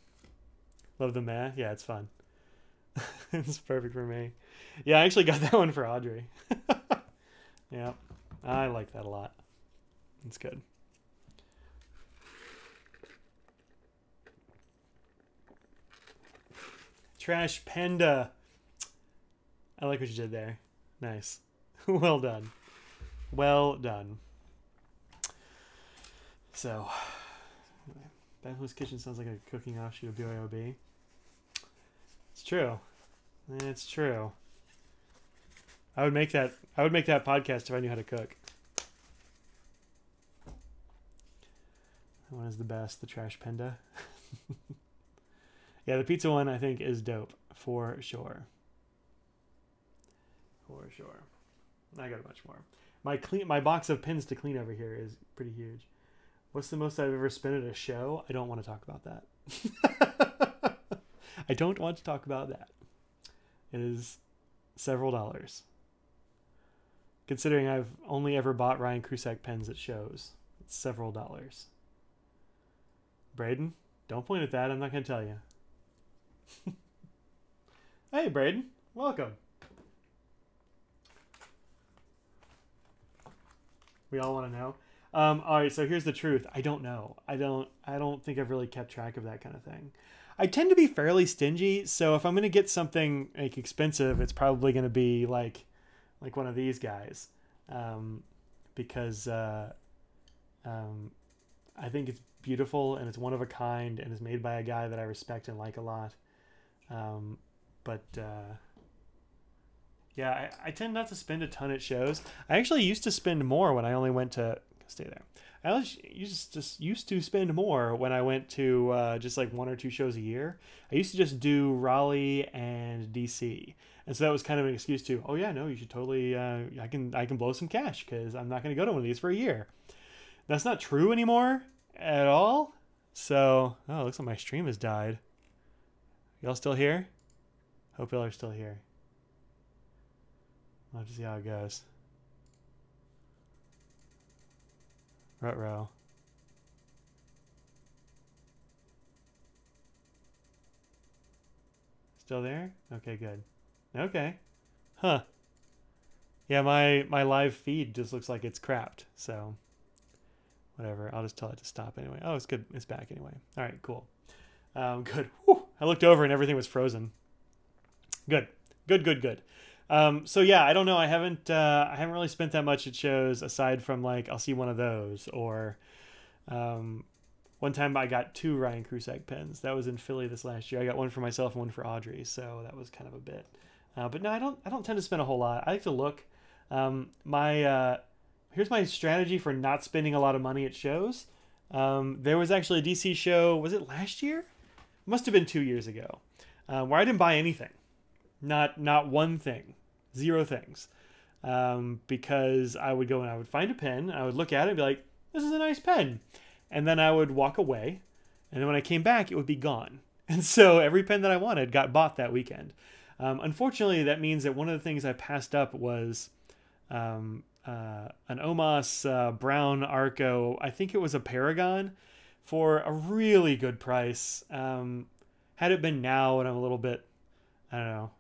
Love the meh. Yeah, it's fun. It's perfect for me. Yeah, I actually got that one for Audrey. Yeah. I like that a lot. It's good. Trash Panda. I like what you did there. Nice. Well done. Well done. So, Bethle's Kitchen sounds like a cooking offshoot of BYOB. It's true. It's true. I would make that podcast if I knew how to cook. That one is the best, the Trash Panda. Yeah, the pizza one I think is dope for sure. For sure. I got much more. My box of pins to clean over here is pretty huge. What's the most I've ever spent at a show? I don't want to talk about that. I don't want to talk about that. It is several dollars. Considering I've only ever bought Ryan Krusak pens at shows. It's several dollars. Braden, don't point at that. I'm not going to tell you. Hey, Braden. Welcome. We all want to know. All right, so here's the truth. I don't know. I don't think I've really kept track of that kind of thing. I tend to be fairly stingy, so if I'm going to get something like expensive, it's probably going to be like one of these guys, because I think it's beautiful and it's one of a kind and is made by a guy that I respect and like a lot. Yeah, I tend not to spend a ton at shows. I actually used to spend more when I only went to stay there. I just used to spend more when I went to just like 1 or 2 shows a year. I used to just do Raleigh and DC, and so that was kind of an excuse to, oh yeah, no, you should totally. I can blow some cash because I'm not going to go to one of these for a year. That's not true anymore at all. So, oh, it looks like my stream has died. Y'all still here? Hope y'all are still here. I'll have to see how it goes. Ruh-roh. Still there? Okay, good. Okay. Huh. Yeah, my live feed just looks like it's crapped, so whatever. I'll just tell it to stop anyway. Oh, it's good. It's back anyway. All right, cool. Good. Whew. I looked over and everything was frozen. Good. Good. So yeah, I don't know. I haven't really spent that much at shows aside from like I'll see one of those or one time I got 2 Ryan Krusak pens. That was in Philly this last year. I got one for myself and one for Audrey, so that was kind of a bit. But no, I don't tend to spend a whole lot. I like to look. Here's my strategy for not spending a lot of money at shows. There was actually a DC show. Was it last year? Must have been 2 years ago, where I didn't buy anything. Not one thing, 0 things, because I would go and I would find a pen, I would look at it and be like, this is a nice pen, and then I would walk away, and then when I came back, it would be gone. And so every pen that I wanted got bought that weekend. Unfortunately, that means that one of the things I passed up was an Omas Brown Arco. I think it was a Paragon for a really good price. Had it been now, and I'm a little bit, I don't know,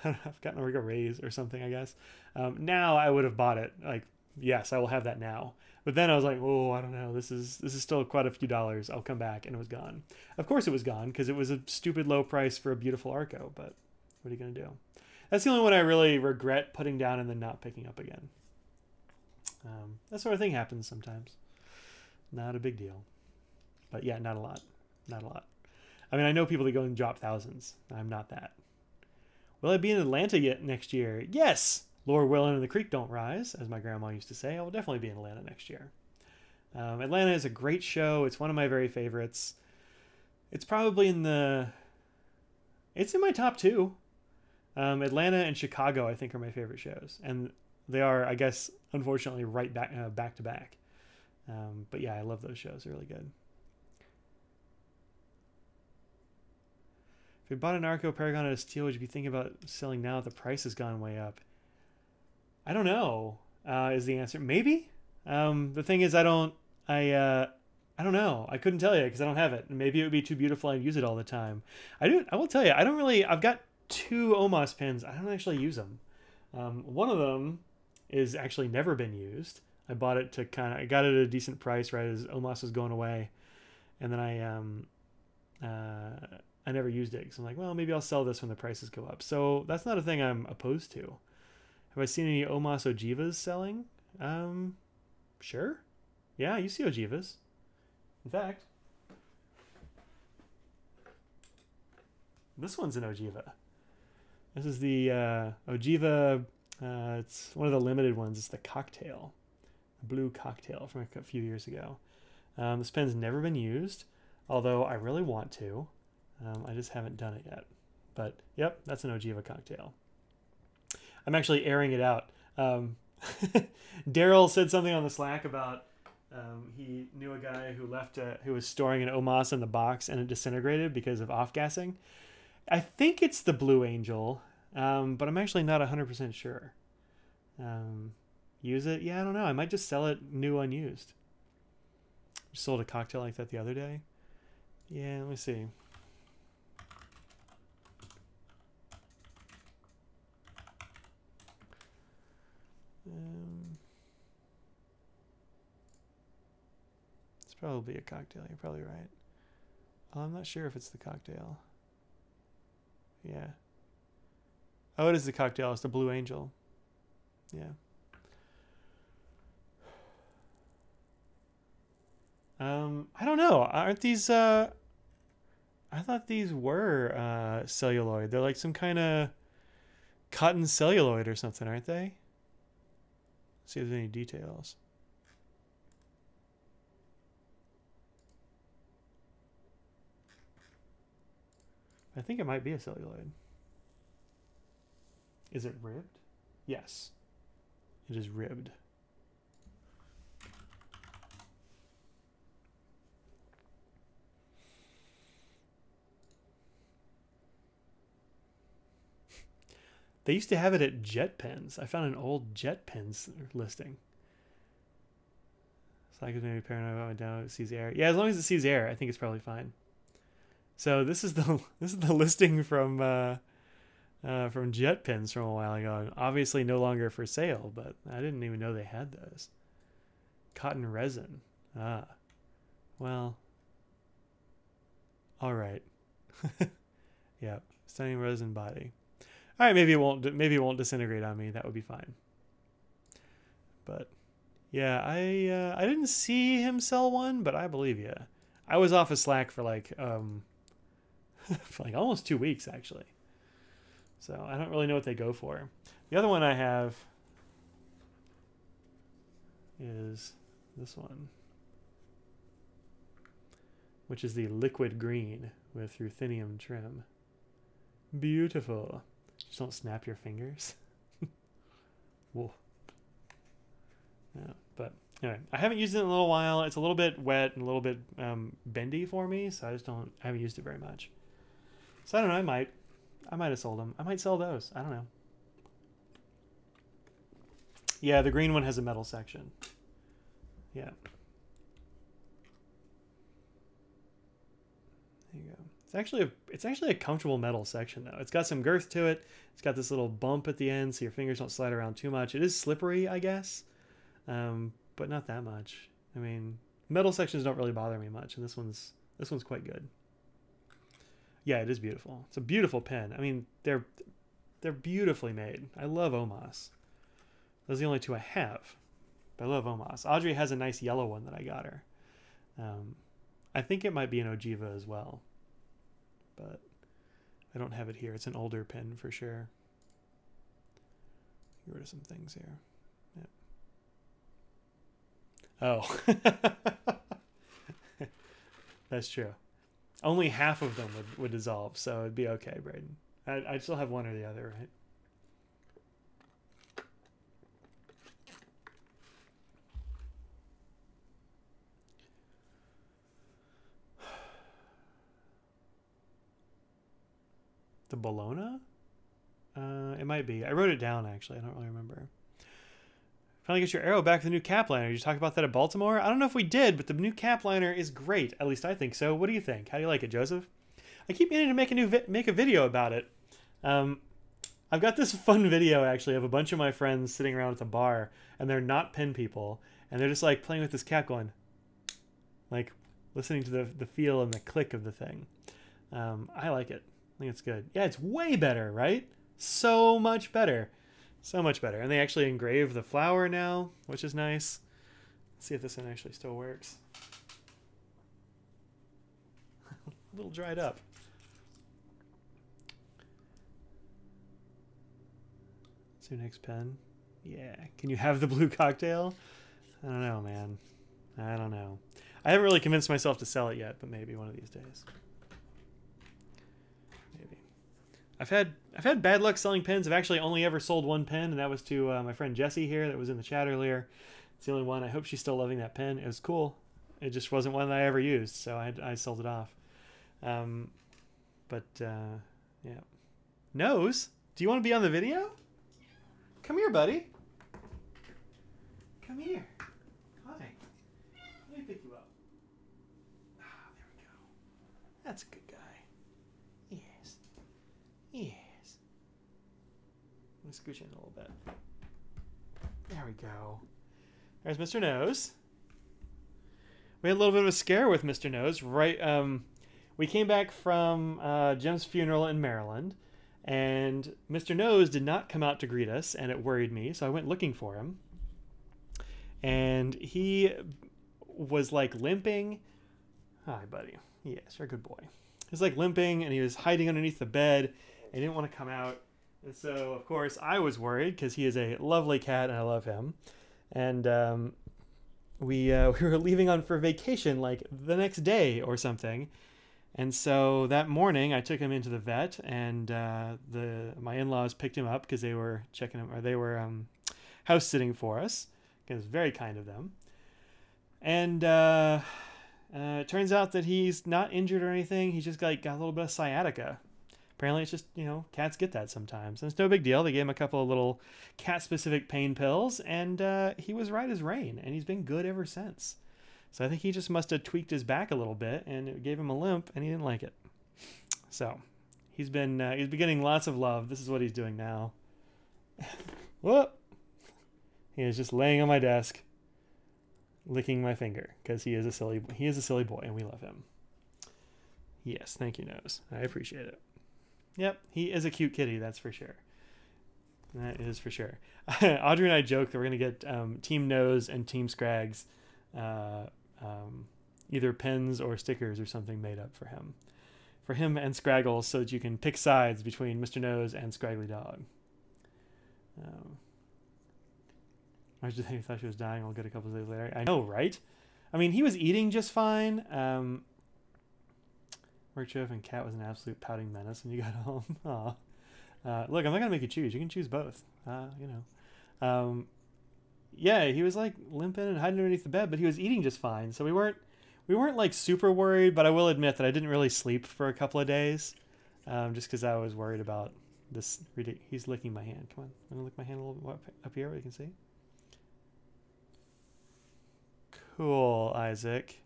I've gotten like a raise or something, I guess. Now I would have bought it. Like, yes, I will have that now. But then I was like, oh, I don't know. This is still quite a few dollars. I'll come back, and it was gone. Of course it was gone because it was a stupid low price for a beautiful Arco. But what are you gonna do? That's the only one I really regret putting down and then not picking up again. That sort of thing happens sometimes. Not a big deal. But yeah, not a lot. Not a lot. I mean, I know people that go and drop thousands. I'm not that. Will I be in Atlanta yet next year? Yes! Lord willing and the creek don't rise, as my grandma used to say. I will definitely be in Atlanta next year. Atlanta is a great show. It's one of my very favorites. It's probably it's in my top 2. Atlanta and Chicago, I think, are my favorite shows. And they are, I guess, unfortunately, right back to back. But yeah, I love those shows. They're really good. If you bought an Arco Paragon at a steal, would you be thinking about selling now that the price has gone way up? I don't know, is the answer. Maybe. The thing is, I don't know. I couldn't tell you because I don't have it. Maybe it would be too beautiful. I'd use it all the time. I will tell you, I've got 2 Omas pens. I don't actually use them. One of them is actually never been used. I bought it to I got it at a decent price right as OMOS was going away, and then I never used it because I'm like, well, maybe I'll sell this when the prices go up. So that's not a thing I'm opposed to. Have I seen any OMOS Ojivas selling? Sure. Yeah, you see Ojivas. In fact, this one's an Ojiva. This is the Ojiva. It's one of the limited ones. It's the cocktail, the blue cocktail from a few years ago. This pen's never been used, although I really want to. I just haven't done it yet. But yep, that's an Ojiva cocktail. I'm actually airing it out. Daryl said something on the Slack about he knew a guy who left who was storing an OMOS in the box and it disintegrated because of off-gassing. I think it's the Blue Angel, but I'm actually not 100% sure. Use it? Yeah, I don't know. I might just sell it new unused. Just sold a cocktail like that the other day. Yeah, let me see. It's probably a cocktail. You're probably right. I'm not sure if it's the cocktail. Yeah. Oh, it is the cocktail. It's the Blue Angel. Yeah. I don't know. Aren't these I thought these were celluloid. They're like some kind of cotton celluloid or something, aren't they? Let's see if there's any details. I think it might be a celluloid. Is it ribbed? Yes. It is ribbed. They used to have it at Jet Pens. I found an old Jet Pens listing. So I could maybe paranoid about my down it sees air. Yeah, as long as it sees air, I think it's probably fine. So this is the listing from Jet Pens from a while ago. Obviously no longer for sale, but I didn't even know they had those. Cotton resin. Ah. Well. All right. Yeah, stunning resin body. All right, maybe it won't disintegrate on me. That would be fine. But yeah, I didn't see him sell one, but I believe you. I was off of Slack for like for like almost 2 weeks actually. So I don't really know what they go for. The other one I have is this one, which is the liquid green with ruthenium trim. Beautiful. Just don't snap your fingers. Whoa. Yeah, but anyway, I haven't used it in a little while. It's a little bit wet and a little bit bendy for me, so I haven't used it very much. So I don't know, I might have sold them. I might sell those. I don't know. Yeah, the green one has a metal section. Yeah. There you go. It's actually a comfortable metal section though. It's got some girth to it. It's got this little bump at the end so your fingers don't slide around too much. It is slippery, I guess, but not that much. I mean, metal sections don't really bother me much, and this one's quite good. Yeah, it is beautiful. It's a beautiful pen. I mean, they're beautifully made. I love OMOS. Those are the only two I have, but I love OMOS. Audrey has a nice yellow one that I got her. I think it might be an Ojiva as well, but I don't have it here. It's an older pen for sure. Get rid of some things here. Yeah. Oh. That's true. Only half of them would dissolve, so it'd be okay, Braden. I'd still have one or the other, right? The Bologna? It might be. I wrote it down, actually. I don't really remember. Finally get your arrow back to the new cap liner. Did you talk about that at Baltimore? I don't know if we did, but the new cap liner is great. At least I think so. What do you think? How do you like it, Joseph? I keep meaning to make a video about it. I've got this fun video actually of a bunch of my friends sitting around at the bar, and they're not pen people, and they're just like playing with this cat, going, like listening to the feel and the click of the thing. I like it. I think it's good. Yeah, it's way better, right? So much better. So much better. And they actually engrave the flower now, which is nice. Let's see if this one actually still works. A little dried up. What's your next pen? Yeah. Can you have the blue cocktail? I don't know, man. I don't know. I haven't really convinced myself to sell it yet, but maybe one of these days. Maybe. I've had bad luck selling pens. I've actually only ever sold one pen, and that was to my friend Jessie here that was in the chat earlier. It's the only one. I hope she's still loving that pen. It was cool. It just wasn't one that I ever used, so I sold it off. Yeah. Nose, do you want to be on the video? Come here, buddy. Come here. Hi. Let me pick you up. Ah, there we go. That's a good guy. Yes. Yes. Let me scooch in a little bit. There we go. There's Mr. Nose. We had a little bit of a scare with Mr. Nose, right? We came back from Jim's funeral in Maryland, and Mr. Nose did not come out to greet us, and it worried me, so I went looking for him. And he was like limping. Hi, buddy. Yes, you're a good boy. He was like limping, and he was hiding underneath the bed, and he didn't want to come out. And so, of course, I was worried because he is a lovely cat, and I love him. And we were leaving for vacation like the next day or something. And so that morning, I took him into the vet, and my in-laws picked him up because they were checking him, or they were house sitting for us. It was very kind of them. And it turns out that he's not injured or anything. He's just got a little bit of sciatica. Apparently, it's just, cats get that sometimes. And it's no big deal. They gave him a couple of little cat-specific pain pills, and he was right as rain, and he's been good ever since. So I think he just must have tweaked his back a little bit, and it gave him a limp, and he didn't like it. So he's been getting lots of love. This is what he's doing now. Whoop! He is just laying on my desk, licking my finger because he is a silly boy, and we love him. Yes, thank you, Nose. I appreciate it. Yep, he is a cute kitty, that's for sure. That is for sure. Audrey and I joke that we're gonna get Team Nose and Team Scrags. Either pens or stickers or something made up for him and Scraggles, so that you can pick sides between Mr. Nose and Scraggly Dog. I just thought she was dying. I'll get a couple of days later. I know, right? I mean, he was eating just fine. Merchef and Cat was an absolute pouting menace when you got home. Aw. Look, I'm not gonna make you choose. You can choose both. Yeah, he was like limping and hiding underneath the bed, but he was eating just fine. So we weren't like super worried, but I will admit that I didn't really sleep for a couple of days, just because I was worried about this. He's licking my hand. Come on, I'm gonna lick my hand a little bit up here where you can see. Cool, Isaac.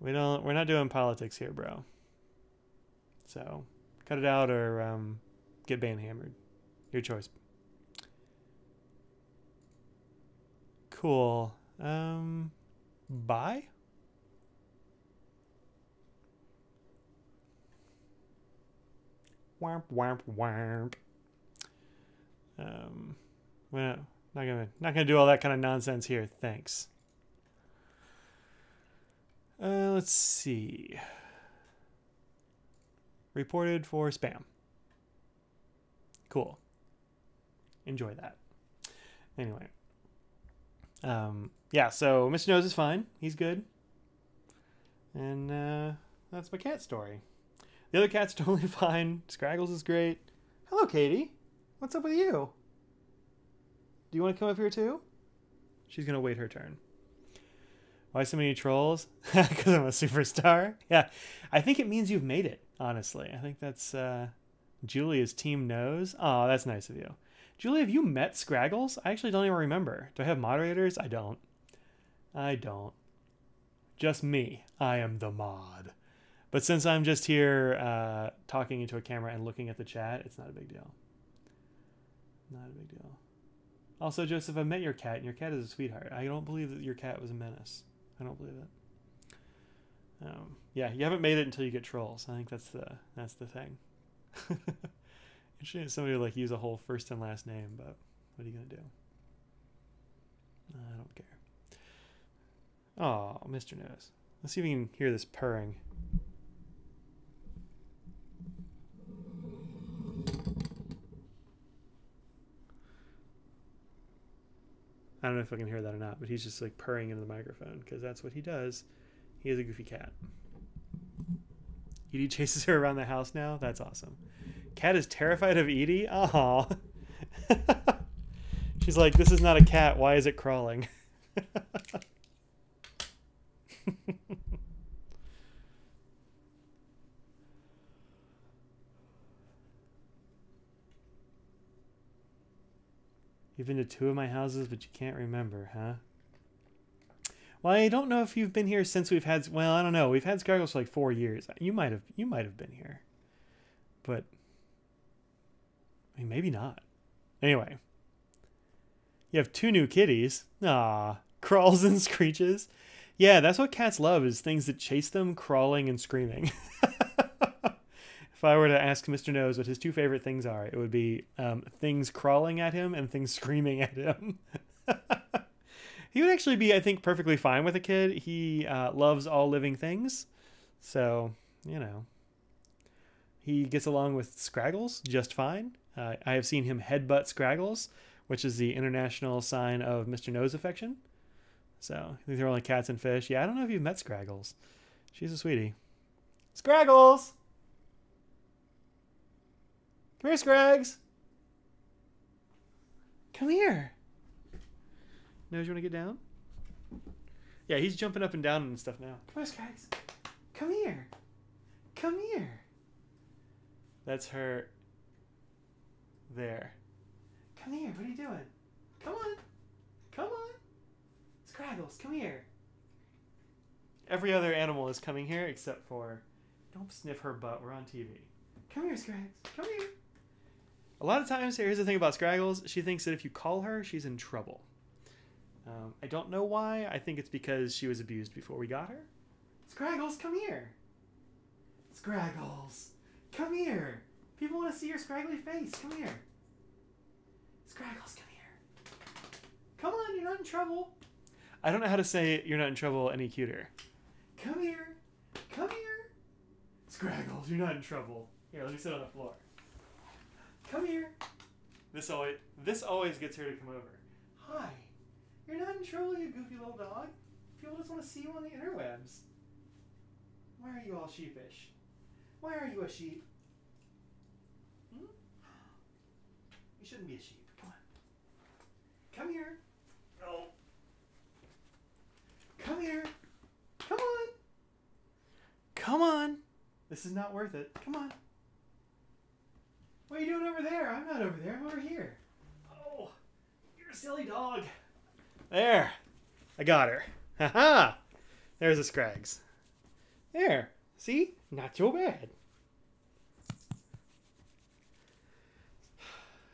We're not doing politics here, bro. So cut it out or get banhammered. Your choice. Cool. Bye? Wamp wamp wamp. We're not gonna do all that kind of nonsense here. Thanks. Let's see. Reported for spam. Cool. Enjoy that. Anyway. Yeah, so Mr. Nose is fine. He's good. And that's my cat story. The other cat's totally fine. Scraggles is great. Hello, Katie. What's up with you? Do you want to come up here too? She's going to wait her turn. Why so many trolls? Because I'm a superstar? Yeah, I think it means you've made it, honestly. I think that's Julie is Team Nose. Oh, that's nice of you. Julie, have you met Scraggles? I actually don't even remember. Do I have moderators? I don't. Just me. I am the mod. But since I'm just here talking into a camera and looking at the chat, it's not a big deal. not a big deal. Also, Joseph, I met your cat, and your cat is a sweetheart. I don't believe that your cat was a menace. I don't believe it. Yeah, you haven't made it until you get trolls. I think that's the thing. Interesting, somebody would like use a whole first and last name, but what are you gonna do? I don't care. Oh, Mr. Nose. Let's see if we can hear this purring. I don't know if I can hear that or not, but he's just like purring into the microphone because that's what he does. He is a goofy cat. Edie chases her around the house now. That's awesome. Cat is terrified of Edie? Aw. She's like, this is not a cat. Why is it crawling? You've been to 2 of my houses, but you can't remember, huh? Well, I don't know if you've been here since we've had... Well, I don't know. We've had Scraggles for like 4 years. You might have been here. But... I mean, maybe not. Anyway. You have 2 new kitties. Ah, crawls and screeches. Yeah, that's what cats love, is things that chase them, crawling and screaming. If I were to ask Mr. Nose what his 2 favorite things are, it would be things crawling at him and things screaming at him. He would actually be, I think, perfectly fine with a kid. He loves all living things. So, you know. He gets along with Scraggles just fine. I have seen him headbutt Scraggles, which is the international sign of Mr. Nose affection. So, these are only cats and fish. Yeah, I don't know if you've met Scraggles. She's a sweetie. Scraggles! Come here, Scrags! Come here! Nose, you want to get down? Yeah, he's jumping up and down and stuff now. Come on, Scrags! Come here! Come here! That's her. There. Come here, what are you doing? Come on! Come on! Scraggles, come here! Every other animal is coming here except for... Don't sniff her butt, we're on TV. Come here, Scrags, come here! A lot of times, here's the thing about Scraggles, she thinks that if you call her, she's in trouble. I don't know why. I think it's because she was abused before we got her. Scraggles, come here! Scraggles, come here! People want to see your scraggly face. Come here. Scraggles, come here. Come on, you're not in trouble. I don't know how to say you're not in trouble any cuter. Come here. Come here. Scraggles, you're not in trouble. Here, let me sit on the floor. Come here. This always gets her to come over. Hi. You're not in trouble, you goofy little dog. People just want to see you on the interwebs. Why are you all sheepish? Why are you a sheep? Hmm? You shouldn't be a sheep. Come on. Come here. Oh. Come here. Come on. Come on. This is not worth it. Come on. What are you doing over there? I'm not over there. I'm over here. Oh, you're a silly dog. There. I got her. Ha-ha. There's a Scrags. There. See? Not so bad.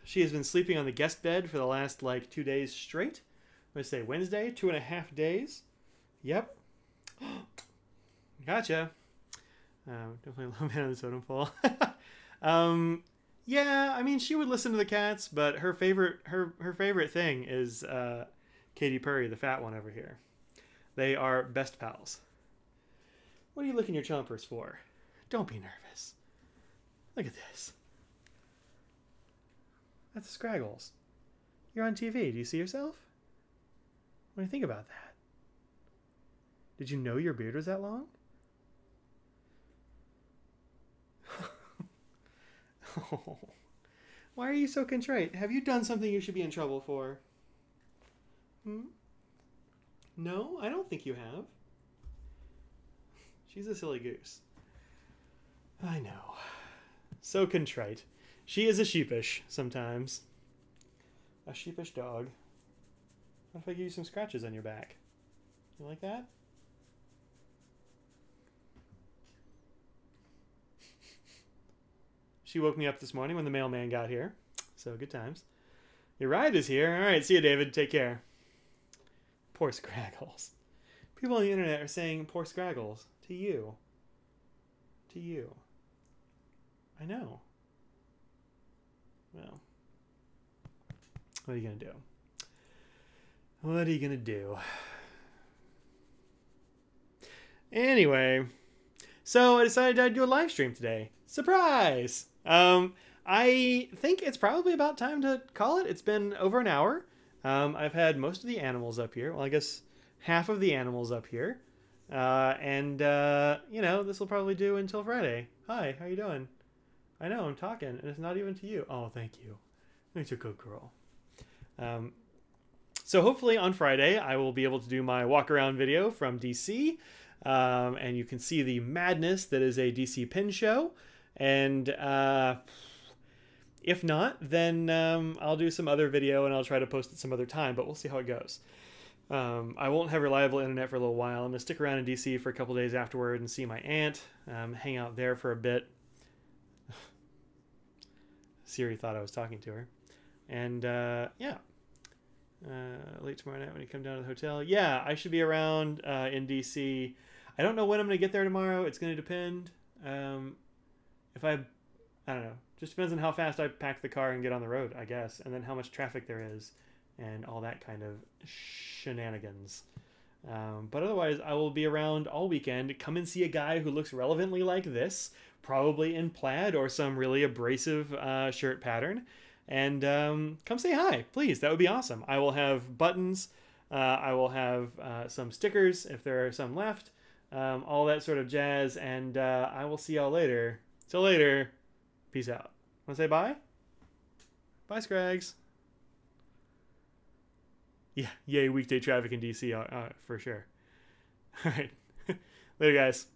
She has been sleeping on the guest bed for the last, 2 days straight. I'm going to say Wednesday, 2.5 days. Yep. Gotcha. Definitely low man on the totem pole. Yeah, I mean, she would listen to the cats, but her favorite thing is Katy Perry, the fat one over here. They are best pals. What are you licking your chompers for? Don't be nervous. Look at this. That's Scraggles. You're on TV. Do you see yourself? What do you think about that? Did you know your beard was that long? Oh, why are you so contrite? Have you done something you should be in trouble for? No, I don't think you have. She's a silly goose. I know. So contrite. She is a sheepish sometimes. A sheepish dog. What if I give you some scratches on your back? You like that? She woke me up this morning when the mailman got here. So good times. Your ride is here. All right, see you, David. Take care. Poor Scraggles. People on the internet are saying poor Scraggles to you. To you. I know. Well, what are you going to do? What are you going to do? Anyway, so I decided I'd do a live stream today. Surprise! I think it's probably about time to call it. It's been over an hour. I've had most of the animals up here. Well, I guess half of the animals up here. You know, this will probably do until Friday. Hi, how you doing? I know, I'm talking, and it's not even to you. Oh, thank you. You're a good girl. So hopefully on Friday, I will be able to do my walk-around video from DC. And you can see the madness that is a DC pin show. And if not, then I'll do some other video and I'll try to post it some other time, but we'll see how it goes. I won't have reliable internet for a little while. I'm going to stick around in DC for a couple days afterward and see my aunt, hang out there for a bit. Siri thought I was talking to her. And yeah. Late tomorrow night when you come down to the hotel. Yeah, I should be around in DC. I don't know when I'm going to get there tomorrow. It's going to depend. If I don't know. Just depends on how fast I pack the car and get on the road, I guess. And then how much traffic there is and all that kind of shenanigans. But otherwise, I will be around all weekend. Come and see a guy who looks relevantly like this, probably in plaid or some really abrasive shirt pattern. And come say hi, please. That would be awesome. I will have buttons. I will have some stickers if there are some left. All that sort of jazz. And I will see y'all later. Till later. Peace out. Want to say bye? Bye, Scrags. Yeah, yay, weekday traffic in DC, for sure. All right. Later, guys.